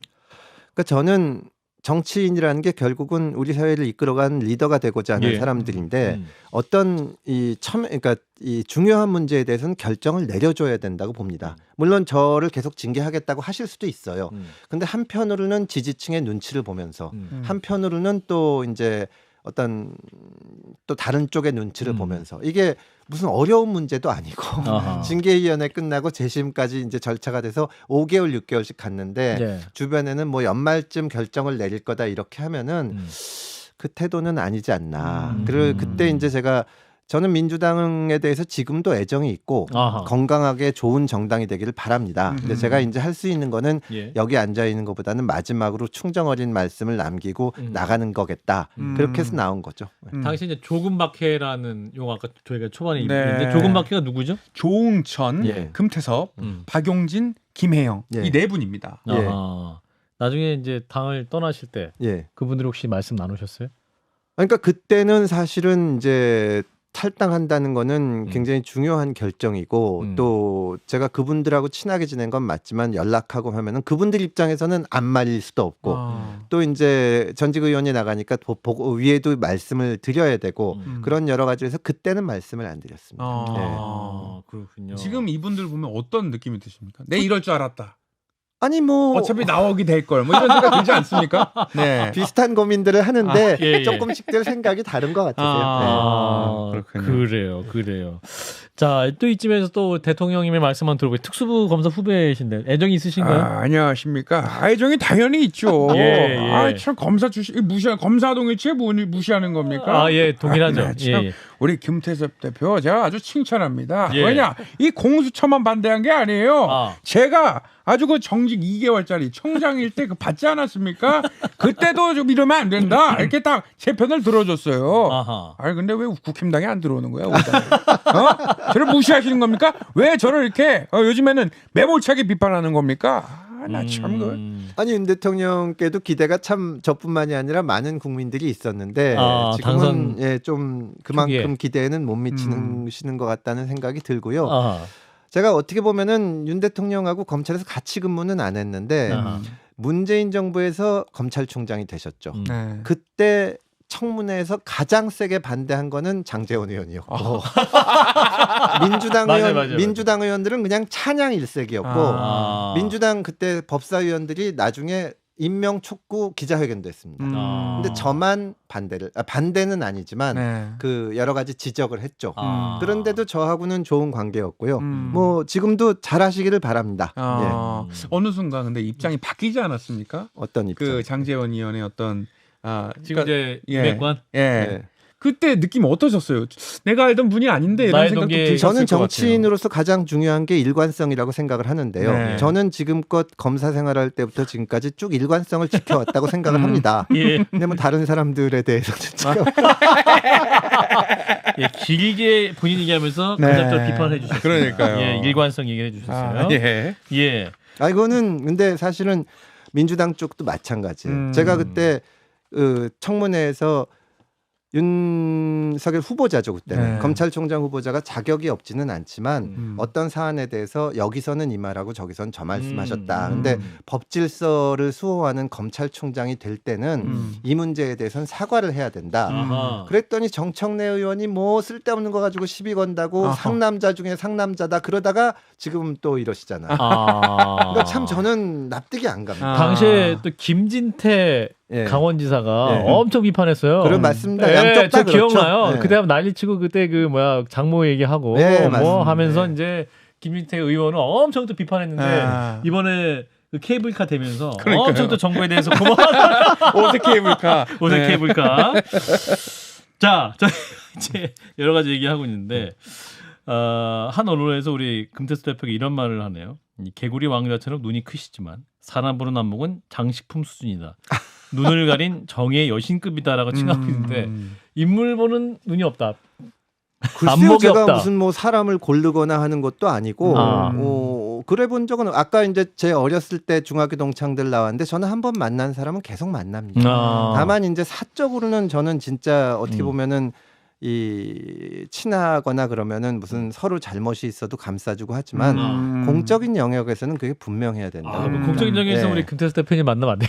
그러니까 저는 정치인이라는 게 결국은 우리 사회를 이끌어간 리더가 되고자 하는 사람들인데 어떤 그러니까 이 중요한 문제에 대해서는 결정을 내려줘야 된다고 봅니다. 물론 저를 계속 징계하겠다고 하실 수도 있어요. 근데 한편으로는 지지층의 눈치를 보면서 한편으로는 또 이제 어떤 또 다른 쪽의 눈치를 보면서 이게 무슨 어려운 문제도 아니고 징계위원회 끝나고 재심까지 이제 절차가 돼서 5개월, 6개월씩 갔는데 주변에는 뭐 연말쯤 결정을 내릴 거다 이렇게 하면은 그 태도는 아니지 않나. 그리고 그때 이제 저는 민주당에 대해서 지금도 애정이 있고 건강하게 좋은 정당이 되기를 바랍니다. 근데 제가 이제 할 수 있는 거는 여기 앉아 있는 것보다는 마지막으로 충정 어린 말씀을 남기고 나가는 거겠다. 그렇게 해서 나온 거죠. 당시 이제 조금박해라는 용어 아까 저희가 초반에 얘기했는데 조금박해가 누구죠? 조응천, 금태섭, 박용진, 김혜영 이 네 분입니다. 나중에 이제 당을 떠나실 때 그분들 혹시 말씀 나누셨어요? 그러니까 그때는 사실은 이제 탈당한다는 거는 굉장히 중요한 결정이고 또 제가 그분들하고 친하게 지낸 건 맞지만 연락하고 하면은 그분들 입장에서는 안 말릴 수도 없고 또 이제 전직 의원이 나가니까 보고 위에도 말씀을 드려야 되고 그런 여러 가지에서 그때는 말씀을 안 드렸습니다. 그렇군요. 지금 이분들 보면 어떤 느낌이 드십니까? 내 이럴 줄 알았다. 아니 뭐 어차피 나오게 될 걸 뭐 이런 생각 들지 않습니까? 네. 비슷한 고민들을 하는데 조금씩들 생각이 다른 것 같으세요. 그래요. 자, 또 이쯤에서 또 대통령님의 말씀만 들어보고 특수부 검사 후배이신데 애정이 있으신가요? 안녕하십니까. 애정이 당연히 있죠. 참 검사 출신 검사동일체 무시하는 겁니까? 동일하죠. 우리 김태섭 대표 제가 아주 칭찬합니다. 왜냐 이 공수처만 반대한 게 아니에요. 제가 아주 그 정직 2개월짜리 청장일 때 그 받지 않았습니까? 그때도 좀 이러면 안 된다. 이렇게 딱 제 편을 들어줬어요. 근데 왜 국힘당에 안 들어오는 거야? 저를 무시하시는 겁니까? 왜 저를 이렇게 요즘에는 매몰차게 비판하는 겁니까? 나 참 아니 윤 대통령께도 기대가 참 저뿐만이 아니라 많은 국민들이 있었는데 지금은 좀 그만큼 기대에는 못 미치시는 것 같다는 생각이 들고요. 제가 어떻게 보면은 윤 대통령하고 검찰에서 같이 근무는 안 했는데 문재인 정부에서 검찰총장이 되셨죠. 그때 청문회에서 가장 세게 반대한 거는 장제원 의원이었고 민주당 의원들은 그냥 찬양 일색이었고 민주당 그때 법사위원들이 나중에 임명 촉구 기자회견도 했습니다. 근데 저만 반대는 아니지만 그 여러 가지 지적을 했죠. 그런데도 저하고는 좋은 관계였고요. 뭐 지금도 잘하시기를 바랍니다. 어느 순간 근데 입장이 바뀌지 않았습니까? 어떤 입장? 그 장제원 의원의 어떤 지금 이제 임명관? 그때 느낌 어떠셨어요? 내가 알던 분이 아닌데 이런 생각도 드셨을 저는 것 같아요. 정치인으로서 가장 중요한 게 일관성이라고 생각을 하는데요. 저는 지금껏 검사 생활할 때부터 지금까지 쭉 일관성을 지켜왔다고 생각을 합니다. 근데 뭐 다른 사람들에 대해서는 예, 길게 본인 얘기하면서 네. 간접적으로 비판을 해주셨어요. 그러니까요. 예, 일관성 얘기를 해주셨어요. 예. 예. 이거는 근데 사실은 민주당 쪽도 마찬가지예요. 제가 그때 청문회에서 윤석열 후보자죠 그때는 네. 검찰총장 후보자가 자격이 없지는 않지만 어떤 사안에 대해서 여기서는 이 말하고 저기서는 저 말씀하셨다. 근데 법 질서를 수호하는 검찰총장이 될 때는 이 문제에 대해서는 사과를 해야 된다. 아하. 그랬더니 정청래 의원이 뭐 쓸데없는 거 가지고 시비 건다고 아하. 상남자 중에 상남자다 그러다가 지금 또 이러시잖아요. 아. 그러니까 참 저는 납득이 안 갑니다. 당시에 또 김진태 예. 강원지사가 예. 엄청 비판했어요. 그런 맞습니다. 예, 양쪽 다 저 그렇죠. 기억나요. 예. 그때 난리치고 그때 그 뭐야 장모 얘기하고 네, 뭐 맞습니다. 하면서 네. 이제 김진태 의원은 엄청 또 비판했는데 이번에 그 케이블카 되면서 그러니까요. 엄청 또 정부에 대해서 고마워. 오색 케이블카. 오색 네. 케이블카. 자, 이제 여러 가지 얘기하고 있는데 한 언론에서 우리 금태수 대표가 이런 말을 하네요. 이 개구리 왕자처럼 눈이 크시지만 사람 보는 안목은 장식품 수준이다. 눈을 가린 정의의 여신급이다라고 칭하고 있는데 인물 보는 눈이 없다. 글쎄요, 안목이 제가 없다. 무슨 뭐 사람을 고르거나 하는 것도 아니고 그래 본 적은 아까 이제 제 어렸을 때 중학교 동창들 나왔는데 저는 한 번 만난 사람은 계속 만납니다. 다만 이제 사적으로는 저는 진짜 어떻게 보면은 이 친하거나 그러면은 무슨 서로 잘못이 있어도 감싸주고 하지만 공적인 영역에서는 그게 분명해야 된다. 공적인 영역에서 예. 우리 금태수 대표님 만나면 안 돼요.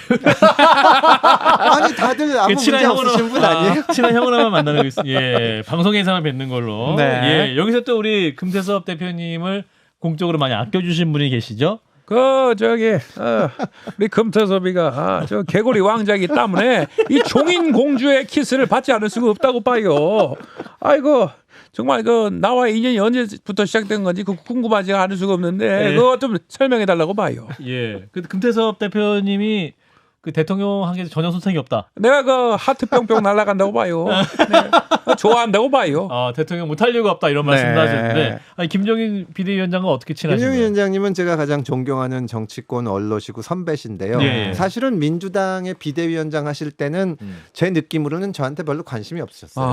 아니 다들 아무 문제 없으신 분 아니에요? 친한 형으로만 만나는 거 있어요. 예, 방송에서만 뵙는 걸로. 네. 예, 여기서 또 우리 금태섭 대표님을 공적으로 많이 아껴주신 분이 계시죠? 우리 금태섭이가 저 개구리 왕자이기 때문에 이 종인 공주의 키스를 받지 않을 수가 없다고 봐요. 아이고 정말 그 나와의 인연이 언제부터 시작된 건지 그 궁금하지 않을 수가 없는데 네. 그거 좀 설명해 달라고 봐요. 예. 그 금태섭 대표님이 그 대통령 한게 전혀 손색이 없다. 내가 그 하트 뿅뿅 날아간다고 봐요. 네. 좋아한다고 봐요. 대통령 못할 이유가 없다 이런 말씀도 하셨는데 아니, 김종인 비대위원장과 어떻게 친하신가요? 김종인 위원장님은 제가 가장 존경하는 정치권 언러시고 선배신데요. 예. 사실은 민주당의 비대위원장 하실 때는 제 느낌으로는 저한테 별로 관심이 없으셨어요.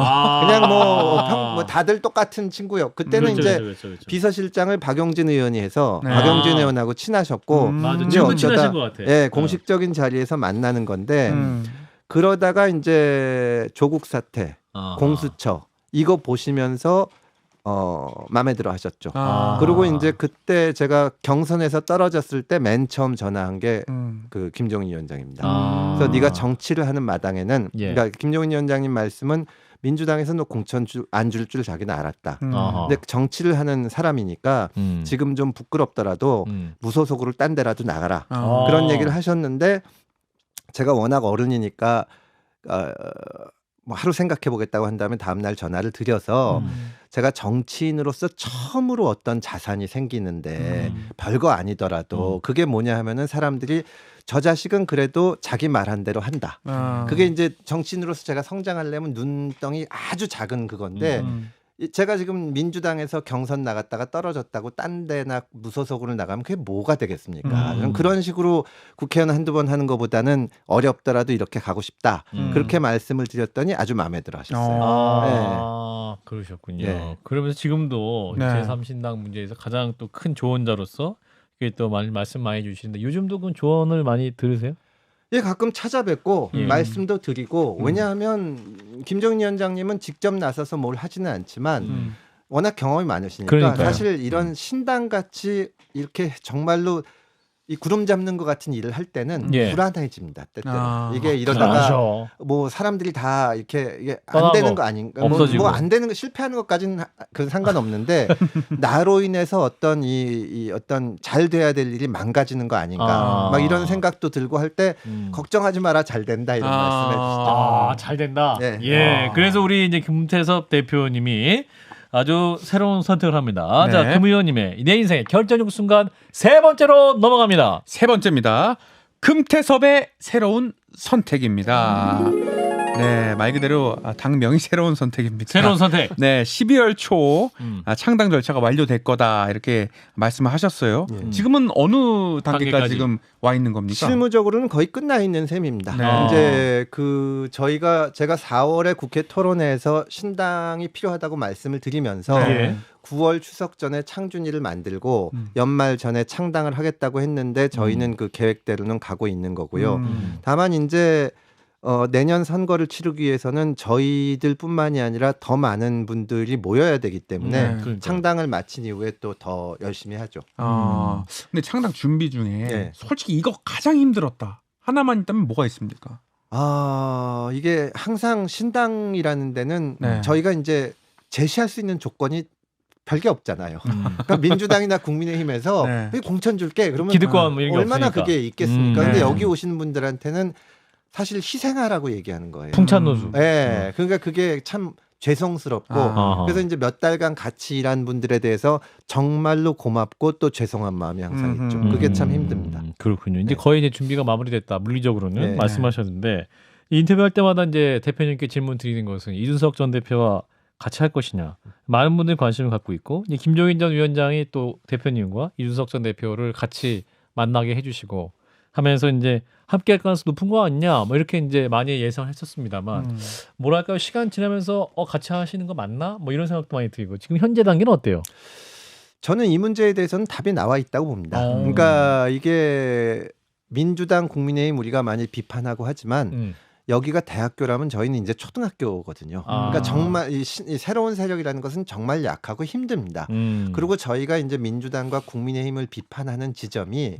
그냥 뭐 다들 똑같은 친구요. 그때는 이제 그렇죠. 비서실장을 박용진 의원이 해서 네. 박용진 의원하고 친하셨고 맞아. 이제 지금은 어쩌다 친하신 것 같아. 예, 공식적인 자리에서 만나는 건데 그러다가 이제 조국 사태, 공수처 이거 보시면서 마음에 들어 하셨죠. 그리고 이제 그때 제가 경선에서 떨어졌을 때 맨 처음 전화한 게 그 김종인 위원장입니다. 그래서 네가 정치를 하는 마당에는 예. 그러니까 김종인 위원장님 말씀은 민주당에서 너 공천 안 줄 줄 자기는 알았다. 근데 정치를 하는 사람이니까 지금 좀 부끄럽더라도 무소속으로 딴 데라도 나가라. 그런 얘기를 하셨는데 제가 워낙 어른이니까 뭐 하루 생각해 보겠다고 한 다음에 다음날 전화를 드려서 제가 정치인으로서 처음으로 어떤 자산이 생기는데 별거 아니더라도 그게 뭐냐 하면은 사람들이 저 자식은 그래도 자기 말한 대로 한다. 그게 이제 정치인으로서 제가 성장하려면 눈덩이 아주 작은 그건데 제가 지금 민주당에서 경선 나갔다가 떨어졌다고 딴 데나 무소속으로 나가면 그게 뭐가 되겠습니까? 저는 그런 식으로 국회의원 한두 번 하는 것보다는 어렵더라도 이렇게 가고 싶다. 그렇게 말씀을 드렸더니 아주 마음에 들어 하셨어요. 그러셨군요. 네. 그러면서 지금도 네. 제3신당 문제에서 가장 또 큰 조언자로서 이게 또 말씀 많이 해주시는데 요즘도 그 조언을 많이 들으세요? 예, 가끔 찾아뵙고 예. 말씀도 드리고 왜냐하면 김종인 위원장님은 직접 나서서 뭘 하지는 않지만 워낙 경험이 많으시니까 그러니까요. 사실 이런 신당같이 이렇게 정말로 이 구름 잡는 것 같은 일을 할 때는 예. 불안해집니다. 때때로 이게 이러다가 그렇죠. 뭐 사람들이 다 이게 안 떠나고 되는 거 아닌가? 없어지고. 뭐 안 되는 거 실패하는 것까지는 그 상관없는데 나로 인해서 어떤 이 어떤 잘 돼야 될 일이 망가지는 거 아닌가? 막 이런 생각도 들고 할 때 걱정하지 마라 잘 된다 이런 말씀해 주시죠. 잘 된다. 네. 예. 그래서 우리 이제 김태섭 대표님이 아주 새로운 선택을 합니다. 네. 자, 금 의원님의 내 인생의 결정적 순간 세 번째로 넘어갑니다. 세 번째입니다. 금태섭의 새로운 선택입니다. 네, 말 그대로 당명이 새로운 선택입니다. 새로운 선택. 네, 12월 초 창당 절차가 완료될 거다 이렇게 말씀을 하셨어요. 지금은 어느 단계까지 단계까지? 지금 와 있는 겁니까? 실무적으로는 거의 끝나 있는 셈입니다. 네. 이제 제가 4월에 국회 토론회에서 신당이 필요하다고 말씀을 드리면서 예. 9월 추석 전에 창준이를 만들고 연말 전에 창당을 하겠다고 했는데 저희는 그 계획대로는 가고 있는 거고요. 다만 이제 내년 선거를 치르기 위해서는 저희들뿐만이 아니라 더 많은 분들이 모여야 되기 때문에 그러니까요. 창당을 마친 이후에 또 더 열심히 하죠. 근데 창당 준비 중에 네. 솔직히 이거 가장 힘들었다. 하나만 있다면 뭐가 있습니까? 이게 항상 신당이라는 데는 네. 저희가 이제 제시할 수 있는 조건이 별게 없잖아요. 그러니까 민주당이나 국민의힘에서 네. 여기 공천 줄게 그러면 기득권 뭐 이런 게 얼마나 없으니까. 그게 있겠습니까? 근데 네. 여기 오시는 분들한테는 사실 희생하라고 얘기하는 거예요. 풍찬노수. 네, 그러니까 그게 참 죄송스럽고 아하. 그래서 이제 몇 달간 같이 일한 분들에 대해서 정말로 고맙고 또 죄송한 마음이 항상 있죠. 그게 참 힘듭니다. 그렇군요. 이제 네. 거의 이제 준비가 마무리됐다. 물리적으로는 네. 말씀하셨는데 이 인터뷰할 때마다 이제 대표님께 질문 드리는 것은 이준석 전 대표와 같이 할 것이냐. 많은 분들이 관심을 갖고 있고 이제 김종인 전 위원장이 또 대표님과 이준석 전 대표를 같이 만나게 해주시고 하면서 이제 함께할 가능성이 높은 거 아니냐. 뭐 이렇게 이제 많이 예상했었습니다만 뭐랄까요 시간 지나면서 같이 하시는 거 맞나? 뭐 이런 생각도 많이 들고 지금 현재 단계는 어때요? 저는 이 문제에 대해서는 답이 나와 있다고 봅니다. 그러니까 이게 민주당, 국민의힘 우리가 많이 비판하고 하지만 여기가 대학교라면 저희는 이제 초등학교거든요. 그러니까 정말 이 새로운 세력이라는 것은 정말 약하고 힘듭니다. 그리고 저희가 이제 민주당과 국민의힘을 비판하는 지점이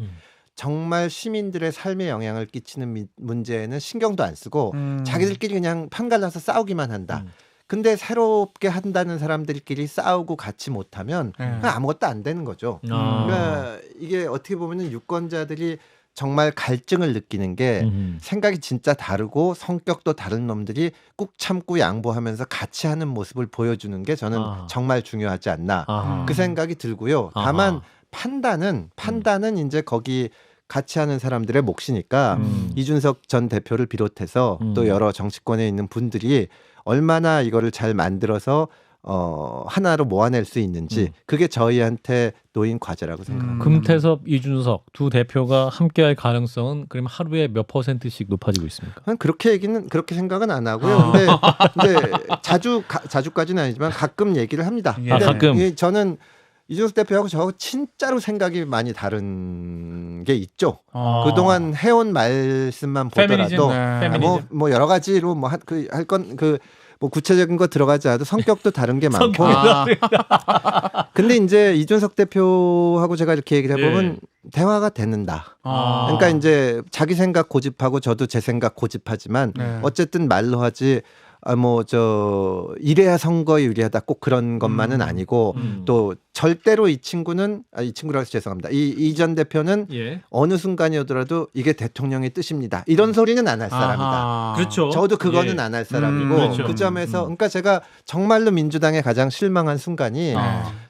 정말 시민들의 삶에 영향을 끼치는 문제에는 신경도 안 쓰고 자기들끼리 그냥 편갈라서 싸우기만 한다. 근데 새롭게 한다는 사람들끼리 싸우고 같이 못하면 그냥 아무것도 안 되는 거죠. 그러니까 이게 어떻게 보면 유권자들이 정말 갈증을 느끼는 게 생각이 진짜 다르고 성격도 다른 놈들이 꾹 참고 양보하면서 같이 하는 모습을 보여주는 게 저는 정말 중요하지 않나 그 생각이 들고요. 다만 판단은 이제 거기 같이 하는 사람들의 몫이니까 이준석 전 대표를 비롯해서 또 여러 정치권에 있는 분들이 얼마나 이거를 잘 만들어서 하나로 모아낼 수 있는지 그게 저희한테 놓인 과제라고 생각합니다. 금태섭, 이준석 두 대표가 함께할 가능성은 그럼 하루에 몇 %씩 높아지고 있습니까? 그렇게 생각은 안 하고요. 근데 자주까지는 아니지만 가끔 얘기를 합니다. 근데 가끔. 저는 이준석 대표하고 저하고 진짜로 생각이 많이 다른 게 있죠. 그동안 해온 말씀만 보더라도 페미니즘. 뭐 여러 가지로 뭐 할 건 뭐 구체적인 거 들어가지 않아도 성격도 다른 게 많고. 근데 이제 이준석 대표하고 제가 이렇게 얘기를 해보면 대화가 되는다. 그러니까 이제 자기 생각 고집하고 저도 제 생각 고집하지만 어쨌든 말로 하지. 이래야 선거에 유리하다 꼭 그런 것만은 아니고 또 절대로 이 친구라서 죄송합니다. 이 전 대표는 어느 순간이더라도 이게 대통령의 뜻입니다. 이런 소리는 안 할 사람이다. 그렇죠. 저도 그거는 안 할 사람이고 그렇죠. 그 점에서 그러니까 제가 정말로 민주당에 가장 실망한 순간이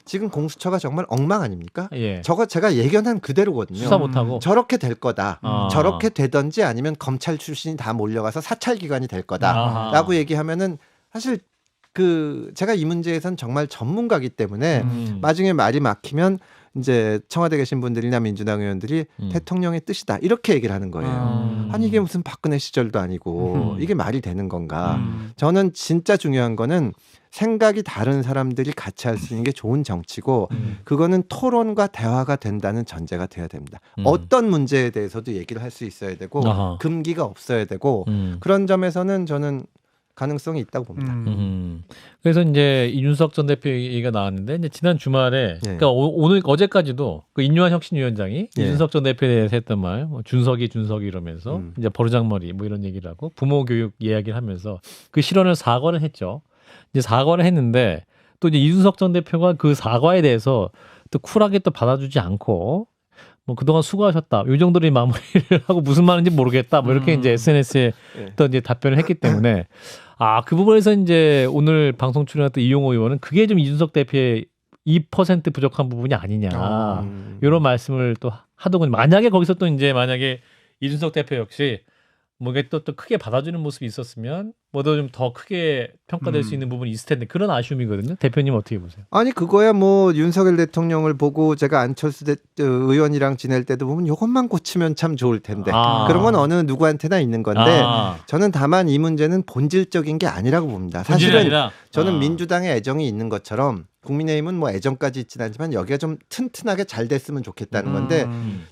지금 공수처가 정말 엉망 아닙니까? 저거 제가 예견한 그대로거든요. 수사 못하고 저렇게 될 거다. 저렇게 되든지 아니면 검찰 출신이 다 몰려가서 사찰기관이 될 거다라고 얘기하면은 사실 제가 이 문제에선 정말 전문가기 때문에 나중에 말이 막히면 이제 청와대 계신 분들이나 민주당 의원들이 대통령의 뜻이다 이렇게 얘기를 하는 거예요. 아니 이게 무슨 박근혜 시절도 아니고 이게 말이 되는 건가? 저는 진짜 중요한 거는 생각이 다른 사람들이 같이 할 수 있는 게 좋은 정치고 그거는 토론과 대화가 된다는 전제가 돼야 됩니다. 어떤 문제에 대해서도 얘기를 할 수 있어야 되고 금기가 없어야 되고 그런 점에서는 저는 가능성이 있다고 봅니다. 그래서 이제 이준석 전 대표 얘기가 나왔는데 이제 지난 주말에 그러니까 어제까지도 그 인류한 혁신위원장이 이준석 전 대표에 대해서 했던 말, 준석이 이러면서 이제 버르장머리 뭐 이런 얘기를 하고 부모 교육 이야기를 하면서 그 실언을 사과를 했죠. 이제 사과를 했는데 또 이제 이준석 전 대표가 그 사과에 대해서 또 쿨하게 또 받아주지 않고 뭐 그동안 수고하셨다. 이 정도로 마무리를 하고 무슨 말인지 모르겠다. 뭐 이렇게 이제 SNS에 또 이제 답변을 했기 때문에 그 부분에서 이제 오늘 방송 출연했던 이용호 의원은 그게 좀 이준석 대표의 2% 부족한 부분이 아니냐. 이런 말씀을 또 하더군요. 만약에 거기서 또 이제 만약에 이준석 대표 역시 뭐 이게 또 크게 받아주는 모습이 있었으면 뭐도 좀 더 크게 평가될 수 있는 부분이 있을 텐데 그런 아쉬움이거든요. 대표님 어떻게 보세요? 아니 그거야 뭐 윤석열 대통령을 보고 제가 안철수 의원이랑 지낼 때도 보면 이것만 고치면 참 좋을 텐데 그런 건 어느 누구한테나 있는 건데 저는 다만 이 문제는 본질적인 게 아니라고 봅니다. 사실은 저는 민주당에 애정이 있는 것처럼 국민의힘은 뭐 애정까지 있지는 않지만 여기가 좀 튼튼하게 잘 됐으면 좋겠다는 건데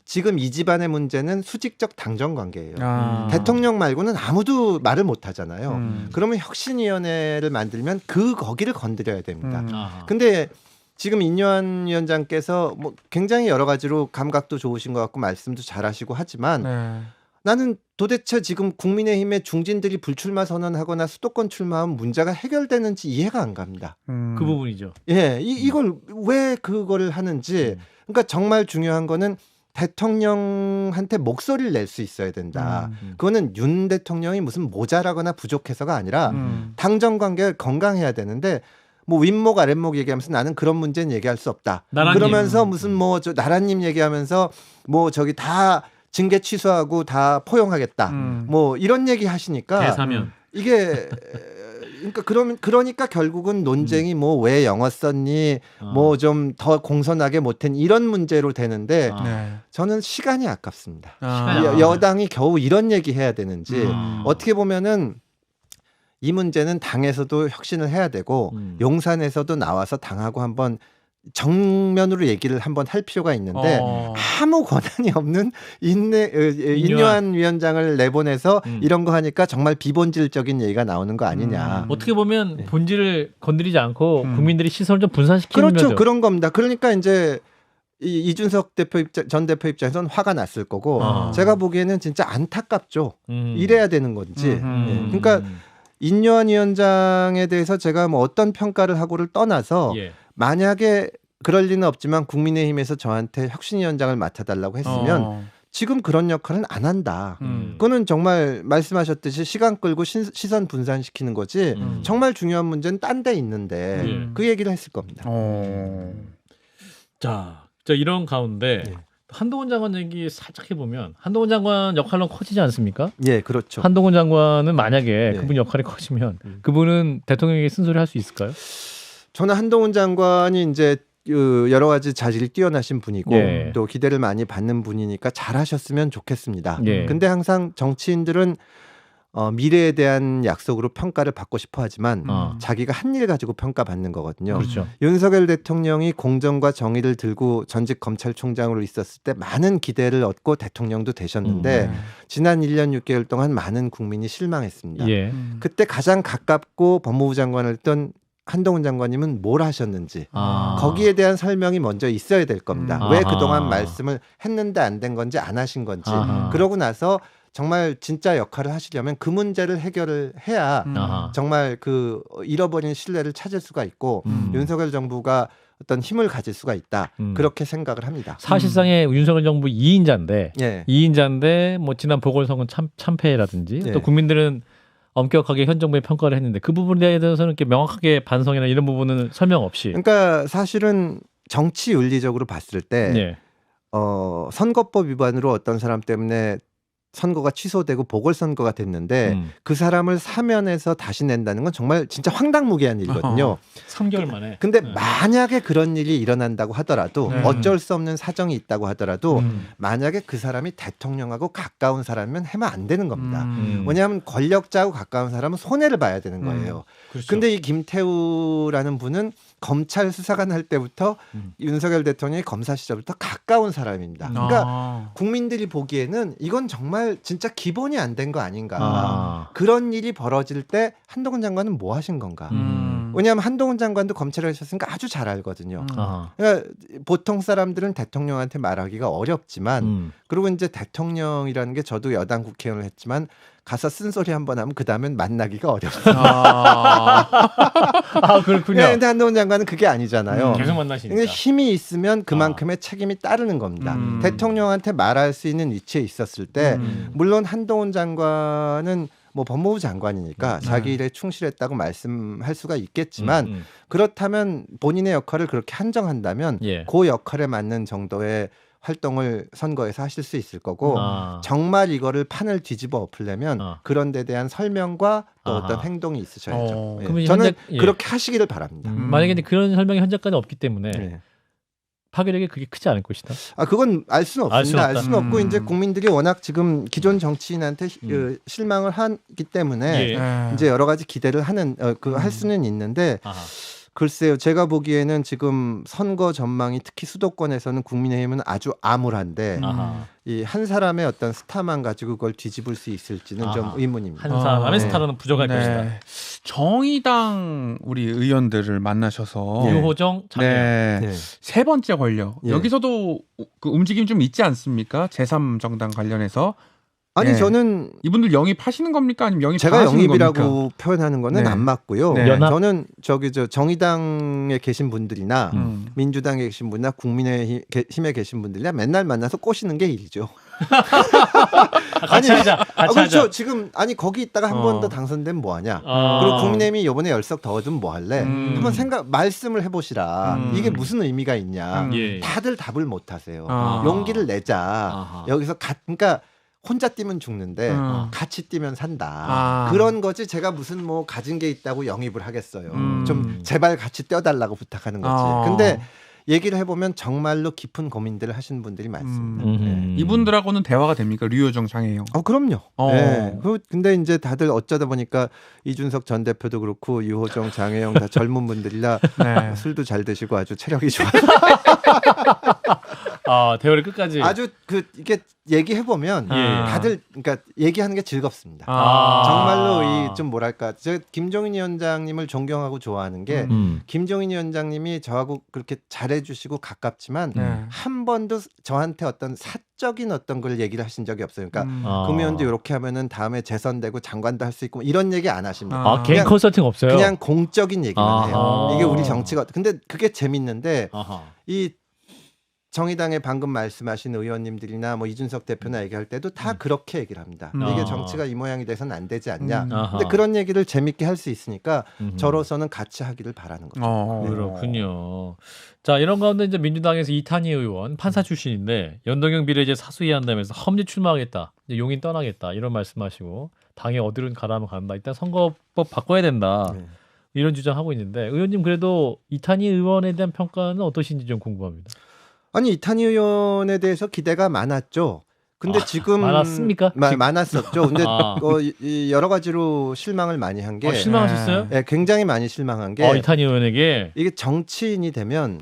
지금 이 집안의 문제는 수직적 당정 관계예요. 대통령 말고는 아무도 말을 못 하잖아요. 그러면 혁신위원회를 만들면 거기를 건드려야 됩니다. 근데 지금 인요한 위원장께서 뭐 굉장히 여러 가지로 감각도 좋으신 것 같고 말씀도 잘하시고 하지만 나는 도대체 지금 국민의힘의 중진들이 불출마 선언하거나 수도권 출마하면 문제가 해결되는지 이해가 안 갑니다. 그 부분이죠. 예, 이걸 왜 그거를 하는지. 그러니까 정말 중요한 거는 대통령한테 목소리를 낼 수 있어야 된다. 그거는 윤 대통령이 무슨 모자라거나 부족해서가 아니라 당정 관계가 건강해야 되는데 뭐 윗목 아랫목 얘기하면서 나는 그런 문제는 얘기할 수 없다. 나라님. 그러면서 무슨 뭐 저 나라님 얘기하면서 뭐 저기 다 징계 취소하고 다 포용하겠다. 뭐 이런 얘기 하시니까 대사면 이게 그러니까 결국은 논쟁이 뭐 왜 영어 썼니 뭐 좀 더 공손하게 못한 이런 문제로 되는데 저는 시간이 아깝습니다. 여당이 겨우 이런 얘기 해야 되는지 어떻게 보면은 이 문제는 당에서도 혁신을 해야 되고 용산에서도 나와서 당하고 한번 정면으로 얘기를 한번 할 필요가 있는데 아무 권한이 없는 인요한 위원장을 내보내서 이런 거 하니까 정말 비본질적인 얘기가 나오는 거 아니냐. 어떻게 보면 본질을 건드리지 않고 국민들이 시선을 좀 분산시키는 그렇죠. 거죠. 그런 겁니다. 그러니까 이제 이준석 전 대표 입장에서는 화가 났을 거고 제가 보기에는 진짜 안타깝죠. 이래야 되는 건지. 그러니까 인요한 위원장에 대해서 제가 뭐 어떤 평가를 하고를 떠나서 만약에 그럴 리는 없지만 국민의힘에서 저한테 혁신위원장을 맡아달라고 했으면 지금 그런 역할은 안 한다. 그거는 정말 말씀하셨듯이 시간 끌고 시선 분산시키는 거지 정말 중요한 문제는 딴 데 있는데 그 얘기를 했을 겁니다. 자, 이런 가운데 한동훈 장관 얘기 살짝 해보면 한동훈 장관 역할은 커지지 않습니까? 예, 그렇죠. 한동훈 장관은 만약에 그분 역할이 커지면 그분은 대통령에게 쓴소리 할 수 있을까요? 저는 한동훈 장관이 이제 여러 가지 자질이 뛰어나신 분이고 또 기대를 많이 받는 분이니까 잘하셨으면 좋겠습니다. 근데 항상 정치인들은 미래에 대한 약속으로 평가를 받고 싶어 하지만 자기가 한 일 가지고 평가받는 거거든요. 그렇죠. 윤석열 대통령이 공정과 정의를 들고 전직 검찰총장으로 있었을 때 많은 기대를 얻고 대통령도 되셨는데 지난 1년 6개월 동안 많은 국민이 실망했습니다. 그때 가장 가깝고 법무부 장관을 했던 한동훈 장관님은 뭘 하셨는지 거기에 대한 설명이 먼저 있어야 될 겁니다. 왜 그동안 말씀을 했는데 안 된 건지 안 하신 건지. 그러고 나서 정말 진짜 역할을 하시려면 그 문제를 해결을 해야 정말 그 잃어버린 신뢰를 찾을 수가 있고 윤석열 정부가 어떤 힘을 가질 수가 있다. 그렇게 생각을 합니다. 사실상의 윤석열 정부 2인자인데 2인자인데 뭐 지난 보궐선거 참패라든지 또 국민들은 엄격하게 현 정부의 평가를 했는데 그 부분에 대해서는 이렇게 명확하게 반성이나 이런 부분은 설명 없이. 그러니까 사실은 정치 윤리적으로 봤을 때 선거법 위반으로 어떤 사람 때문에 선거가 취소되고 보궐선거가 됐는데 그 사람을 사면해서 다시 낸다는 건 정말 진짜 황당무계한 일이거든요. 3개월 만에. 근데 만약에 그런 일이 일어난다고 하더라도 어쩔 수 없는 사정이 있다고 하더라도 만약에 그 사람이 대통령하고 가까운 사람이면 하면 안 되는 겁니다. 왜냐하면 권력자하고 가까운 사람은 손해를 봐야 되는 거예요. 근데 이 김태우라는 분은 검찰 수사관 할 때부터 윤석열 대통령이 검사 시절부터 가까운 사람입니다. 그러니까 국민들이 보기에는 이건 정말 진짜 기본이 안 된 거 아닌가. 그런 일이 벌어질 때 한동훈 장관은 뭐 하신 건가. 왜냐하면 한동훈 장관도 검찰에 하셨으니까 아주 잘 알거든요. 그러니까 보통 사람들은 대통령한테 말하기가 어렵지만 그리고 이제 대통령이라는 게 저도 여당 국회의원을 했지만 가서 쓴소리 한번 하면 그 다음엔 만나기가 어렵습니다. 그렇군요. 그런데 한동훈 장관은 그게 아니잖아요. 계속 만나시니까. 힘이 있으면 그만큼의 책임이 따르는 겁니다. 대통령한테 말할 수 있는 위치에 있었을 때 물론 한동훈 장관은 뭐 법무부 장관이니까 자기 일에 충실했다고 말씀할 수가 있겠지만 그렇다면 본인의 역할을 그렇게 한정한다면 그 역할에 맞는 정도의 활동을 선거에서 하실 수 있을 거고 정말 이거를 판을 뒤집어 엎으려면 그런 데 대한 설명과 또 어떤 행동이 있으셔야죠. 예. 저는 그렇게 하시기를 바랍니다. 만약에 그런 설명이 현재까지 없기 때문에 파괴력이 그게 크지 않을 것이다. 그건 알 수는 없습니다. 알 수는 없고 이제 국민들이 워낙 지금 기존 정치인한테 실망을 하기 때문에 이제 여러 가지 기대를 하는 할 수는 있는데 글쎄요. 제가 보기에는 지금 선거 전망이 특히 수도권에서는 국민의힘은 아주 암울한데 이 한 사람의 어떤 스타만 가지고 그걸 뒤집을 수 있을지는 좀 의문입니다. 한 사람의 스타로는 부족할 것이다. 정의당 우리 의원들을 만나셔서 유호정, 장혜영. 세 번째 권력 여기서도 그 움직임 좀 있지 않습니까? 제3정당 관련해서 아니 저는 이분들 영입하시는 겁니까? 아니면 영입 제가 영입이라고 겁니까? 표현하는 거는 안 맞고요. 저는 정의당에 계신 분들이나 민주당에 계신 분이나 국민의힘에 계신 분들이나 맨날 만나서 꼬시는 게 일이죠. 같이 하자. 그렇죠. 지금 거기 있다가 한 번 더 당선되면 뭐 하냐. 그리고 국민의힘이 이번에 열석 더 얻으면 뭐 할래. 한번 말씀을 해보시라. 이게 무슨 의미가 있냐. 다들 답을 못 하세요. 용기를 내자. 여기서 그러니까 혼자 뛰면 죽는데 같이 뛰면 산다. 그런 거지. 제가 무슨 뭐 가진 게 있다고 영입을 하겠어요. 좀 제발 같이 뛰어달라고 부탁하는 거지. 근데 얘기를 해보면 정말로 깊은 고민들을 하시는 분들이 많습니다. 이분들하고는 대화가 됩니까? 류호정, 장혜영. 그럼요. 네. 근데 이제 다들 어쩌다 보니까 이준석 전 대표도 그렇고 유호정, 장혜영 다 젊은 분들이라 술도 잘 드시고 아주 체력이 좋아요. 대화를 끝까지 아주 이게 얘기해 보면 다들 그러니까 얘기하는 게 즐겁습니다. 정말로 이 좀 뭐랄까, 제가 김종인 위원장님을 존경하고 좋아하는 게 김종인 위원장님이 저하고 그렇게 잘해주시고 가깝지만 한 번도 저한테 어떤 사적인 어떤 걸 얘기를 하신 적이 없어요. 그러니까 금의원도 이렇게 하면은 다음에 재선되고 장관도 할 수 있고 이런 얘기 안 하십니다. 개인 컨설팅 없어요? 그냥 공적인 얘기만 해요. 이게 우리 정치가 근데 그게 재밌는데 이 정의당에 방금 말씀하신 의원님들이나 뭐 이준석 대표나 얘기할 때도 다 그렇게 얘기를 합니다. 이게 정치가 이 모양이 돼서는 안 되지 않냐. 근데 그런 얘기를 재밌게 할 수 있으니까 저로서는 같이 하기를 바라는 거죠. 그렇군요. 자, 이런 가운데 이제 민주당에서 이탄희 의원 판사 출신인데 연동형 비례제 사수위 한다면서 험지 출마하겠다. 이제 용인 떠나겠다. 이런 말씀하시고 당에 어디로 가라면 간다. 일단 선거법 바꿔야 된다. 이런 주장하고 있는데 의원님 그래도 이탄희 의원에 대한 평가는 어떠신지 좀 궁금합니다. 아니 이탄희 의원에 대해서 기대가 많았죠. 근데 지금 많았습니까? 많았었죠. 근데 여러 가지로 실망을 많이 한 게 실망하셨어요? 네, 굉장히 많이 실망한 게 이탄희 의원에게 이게 정치인이 되면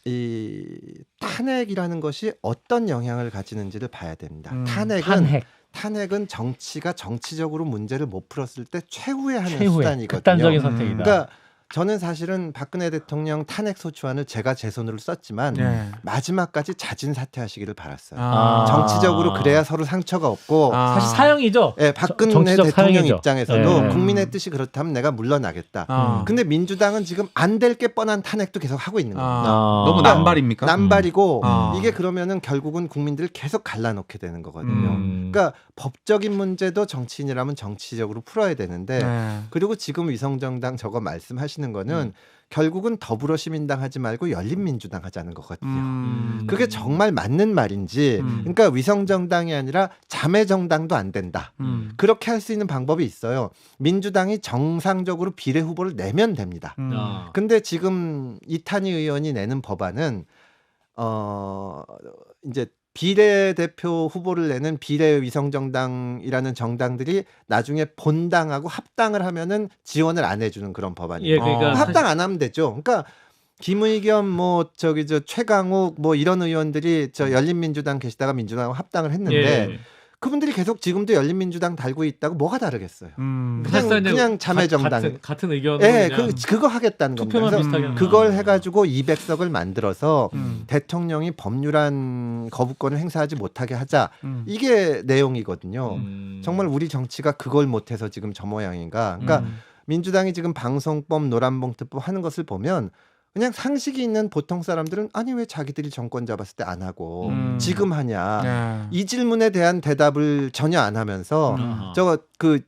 이 탄핵이라는 것이 어떤 영향을 가지는지를 봐야 됩니다. 탄핵은 정치가 정치적으로 문제를 못 풀었을 때 최후의 수단이거든요. 극단적인 선택이다. 그러니까 저는 사실은 박근혜 대통령 탄핵 소추안을 제가 제 손으로 썼지만 마지막까지 자진 사퇴하시기를 바랐어요. 정치적으로 그래야 서로 상처가 없고 사실 사형이죠. 네, 박근혜 대통령 사형이죠. 입장에서도 국민의 뜻이 그렇다면 내가 물러나겠다. 근데 민주당은 지금 안 될 게 뻔한 탄핵도 계속 하고 있는 겁니다. 너무 남발입니까? 남발이고 이게 그러면은 결국은 국민들을 계속 갈라놓게 되는 거거든요. 그러니까 법적인 문제도 정치인이라면 정치적으로 풀어야 되는데 그리고 지금 위성정당 저거 말씀하시는 거는 결국은 더불어시민당 하지 말고 열린민주당 하자는 거거든요. 그게 정말 맞는 말인지 그러니까 위성정당이 아니라 자매정당도 안 된다. 그렇게 할 수 있는 방법이 있어요. 민주당이 정상적으로 비례 후보를 내면 됩니다. 근데 지금 이탄희 의원이 내는 법안은 이제 비례대표 후보를 내는 비례위성정당이라는 정당들이 나중에 본당하고 합당을 하면은 지원을 안 해주는 그런 법안이에요. 그러니까 합당 안 하면 되죠. 그러니까 김의겸 최강욱 이런 의원들이 열린민주당 계시다가 민주당하고 합당을 했는데 그분들이 계속 지금도 열린민주당 달고 있다고 뭐가 다르겠어요. 그냥 자매정당 같은 의견. 그거 하겠다는 겁니다. 그래서 그걸 해가지고 200석을 만들어서 대통령이 법률안 거부권을 행사하지 못하게 하자. 이게 내용이거든요. 정말 우리 정치가 그걸 못해서 지금 저 모양인가. 그러니까 민주당이 지금 방송법, 노란봉투법 하는 것을 보면 그냥 상식이 있는 보통 사람들은 아니 왜 자기들이 정권 잡았을 때 안 하고 지금 하냐. 이 질문에 대한 대답을 전혀 안 하면서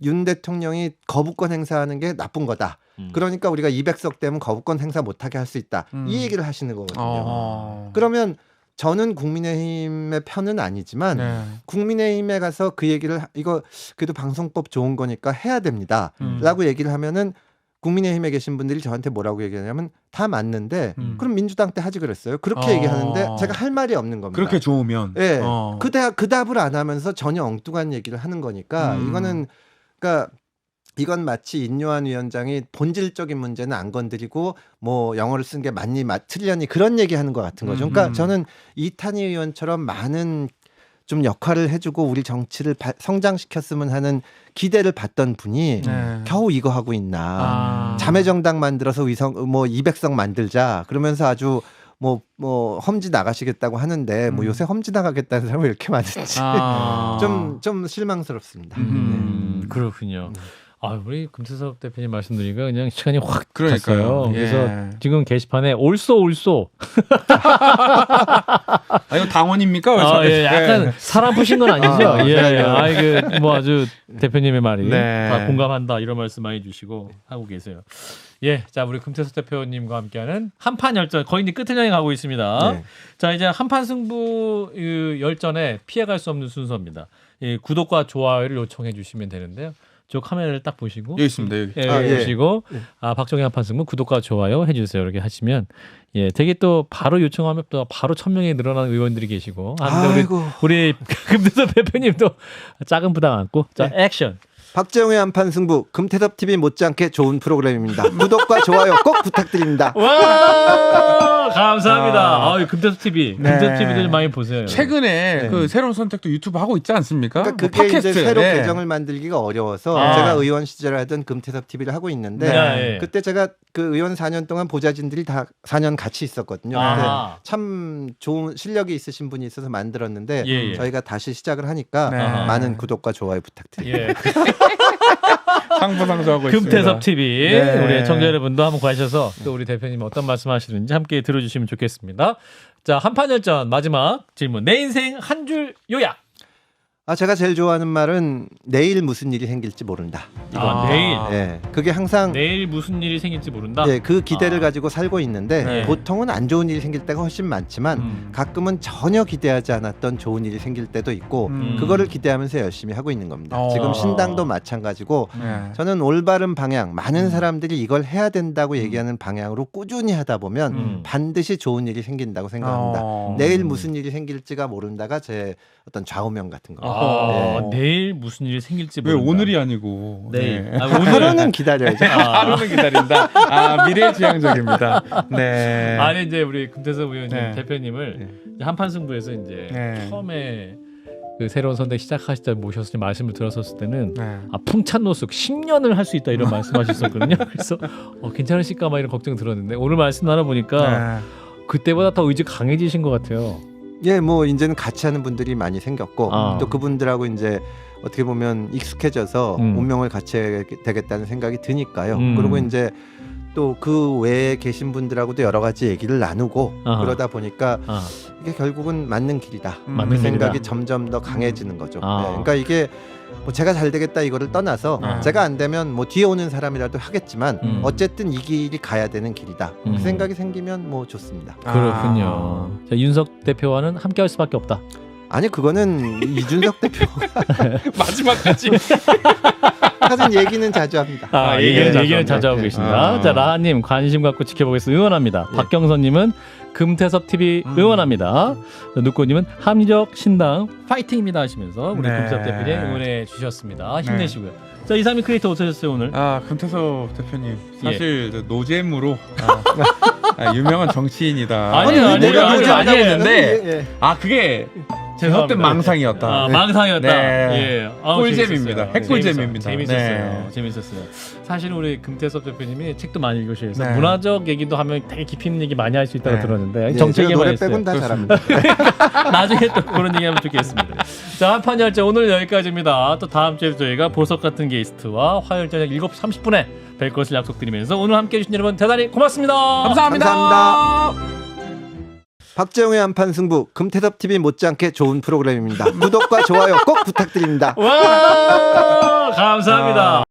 윤 대통령이 거부권 행사하는 게 나쁜 거다. 그러니까 우리가 200석 되면 거부권 행사 못하게 할 수 있다. 이 얘기를 하시는 거거든요. 그러면 저는 국민의힘의 편은 아니지만 네. 국민의힘에 가서 그 얘기를 이거 그래도 방송법 좋은 거니까 해야 됩니다라고 얘기를 하면은 국민의힘에 계신 분들이 저한테 뭐라고 얘기하냐면 다 맞는데 그럼 민주당 때 하지 그랬어요. 그렇게 얘기하는데 제가 할 말이 없는 겁니다. 그렇게 좋으면. 예. 그 답을 안 하면서 전혀 엉뚱한 얘기를 하는 거니까 이거는 그러니까 이건 마치 인요한 위원장이 본질적인 문제는 안 건드리고 뭐 영어를 쓴 게 맞니 틀렸니 그런 얘기하는 것 같은 거죠. 그러니까 저는 이탄희 의원처럼 많은 좀 역할을 해주고 우리 정치를 성장시켰으면 하는 기대를 받던 분이 겨우 이거 하고 있나. 자매정당 만들어서 뭐 200석 만들자 그러면서 아주 뭐 험지 나가시겠다고 하는데 뭐 요새 험지 나가겠다는 사람이 이렇게 많은지 좀 실망스럽습니다. 그렇군요. 아, 우리 금태섭 대표님 말씀드리니까 그냥 시간이 확 그러니까요. 갔어요. 그래서 예. 지금 게시판에 올소 아, 이거 당원입니까? 예, 약간 사람 푸신 건 아니죠? 예. 뭐 아주 대표님의 말이 네. 다 공감한다 이런 말씀 많이 주시고 하고 계세요. 예, 자 우리 금태섭 대표님과 함께하는 한판 열전 거의 이제 끝을 향해 가고 있습니다. 네. 자 이제 한판 승부 열전에 피해갈 수 없는 순서입니다. 예, 구독과 좋아요를 요청해 주시면 되는데요. 저 카메라를 딱 보시고 여기 있습니다. 여기. 예, 보시고 박정희 한판 승부 구독과 좋아요 해주세요. 이렇게 하시면 예, 되게 또 바로 요청하면 또 바로 1000명이 늘어나는 의원들이 계시고 우리 금태섭 대표님도 작은 부담 안고 자 액션. 박재홍의 한판 승부 금태섭 TV 못지않게 좋은 프로그램입니다. 구독과 좋아요 꼭 부탁드립니다. 와 감사합니다. 금태섭 TV, 금태섭 TV도 좀 많이 보세요. 최근에 그 새로운 선택도 유튜브 하고 있지 않습니까? 그러니까 그게 팟캐스트. 이제 새로 계정을 만들기가 어려워서 제가 의원 시절에 하던 금태섭 TV를 하고 있는데 그때 제가 그 의원 4년 동안 보좌진들이 다 4년 같이 있었거든요. 근데 참 좋은 실력이 있으신 분이 있어서 만들었는데 저희가 다시 시작을 하니까 많은 구독과 좋아요 부탁드립니다. 상부상조하고 있습니다. 금태섭 TV 우리 청자 여러분도 한번 가셔서 또 우리 대표님 어떤 말씀하시는지 함께 들어주시면 좋겠습니다. 자 한판 열전 마지막 질문. 내 인생 한 줄 요약. 제가 제일 좋아하는 말은 내일 무슨 일이 생길지 모른다. 내일. 네, 그게 항상 내일 무슨 일이 생길지 모른다. 네, 그 기대를 가지고 살고 있는데 네. 보통은 안 좋은 일이 생길 때가 훨씬 많지만 가끔은 전혀 기대하지 않았던 좋은 일이 생길 때도 있고 그거를 기대하면서 열심히 하고 있는 겁니다. 지금 신당도 마찬가지고 저는 올바른 방향, 많은 사람들이 이걸 해야 된다고 얘기하는 방향으로 꾸준히 하다 보면 반드시 좋은 일이 생긴다고 생각합니다. 내일 무슨 일이 생길지가 모른다가 제 어떤 좌우명 같은 겁니다. 내일 무슨 일이 생길지 왜 모른다. 오늘이 아니고 내일. 하루는 기다려야죠. 하루는 기다린다. 미래지향적입니다. 네. 아니 이제 우리 금태섭 의원님 대표님을 한판 승부에서 이제 처음에 그 새로운 선택 시작하실 때 모셔서 말씀을 들었었을 때는 풍찬 노숙 10년을 할 수 있다 이런 말씀하셨었거든요. 그래서 괜찮으실까 막 이런 걱정 들었는데 오늘 말씀 나눠보니까 그때보다 더 의지 강해지신 것 같아요. 예, 뭐 이제는 같이 하는 분들이 많이 생겼고 또 그분들하고 이제 어떻게 보면 익숙해져서 운명을 같이 해야 되겠다는 생각이 드니까요. 그리고 이제 또 그 외에 계신 분들하고도 여러 가지 얘기를 나누고 그러다 보니까 이게 결국은 맞는 길이다. 그 생각이 점점 더 강해지는 거죠. 네, 그러니까 이게 뭐 제가 잘 되겠다 이거를 떠나서 제가 안 되면 뭐 뒤에 오는 사람이라도 하겠지만 어쨌든 이 길이 가야 되는 길이다. 그 생각이 생기면 뭐 좋습니다. 그렇군요. 자, 윤석 대표와는 함께할 수밖에 없다. 아니 그거는 이준석 대표가 마지막까지 하는 얘기는 자주 합니다. 얘기는 자주 하고 계신다. 자 라하님 관심 갖고 지켜보겠습니다. 응원합니다. 박경선님은 금태섭 TV 응원합니다. 누꼬님은 합리적 신당 파이팅입니다 하시면서 우리 금태섭 대표님 응원해 주셨습니다. 힘내시고요. 자 232 크리에이터 어떠셨어요 오늘? 금태섭 대표님 사실 노잼으로 유명한 정치인이다. 아니요 했는데 그게 헛된 망상이었다. 망상이었다. 네. 꿀잼입니다. 핵꿀잼입니다. 재밌었어요. 사실 우리 금태섭 대표님이 책도 많이 읽으셔서 문화적 얘기도 하면 되게 깊이 있는 얘기 많이 할 수 있다고 들었는데 정책에만 노래 했어요. 빼곤 다 잘합니다. 나중에 또 그런 얘기하면 좋겠습니다. 자 한판 열전 오늘 여기까지입니다. 또 다음 주에 저희가 보석 같은 게스트와 화요일 저녁 7시 30분에 뵐 것을 약속드리면서 오늘 함께해 주신 여러분 대단히 고맙습니다. 감사합니다. 박재홍의 한판 승부 금태섭 TV 못지않게 좋은 프로그램입니다. 구독과 좋아요 꼭 부탁드립니다. 와 감사합니다.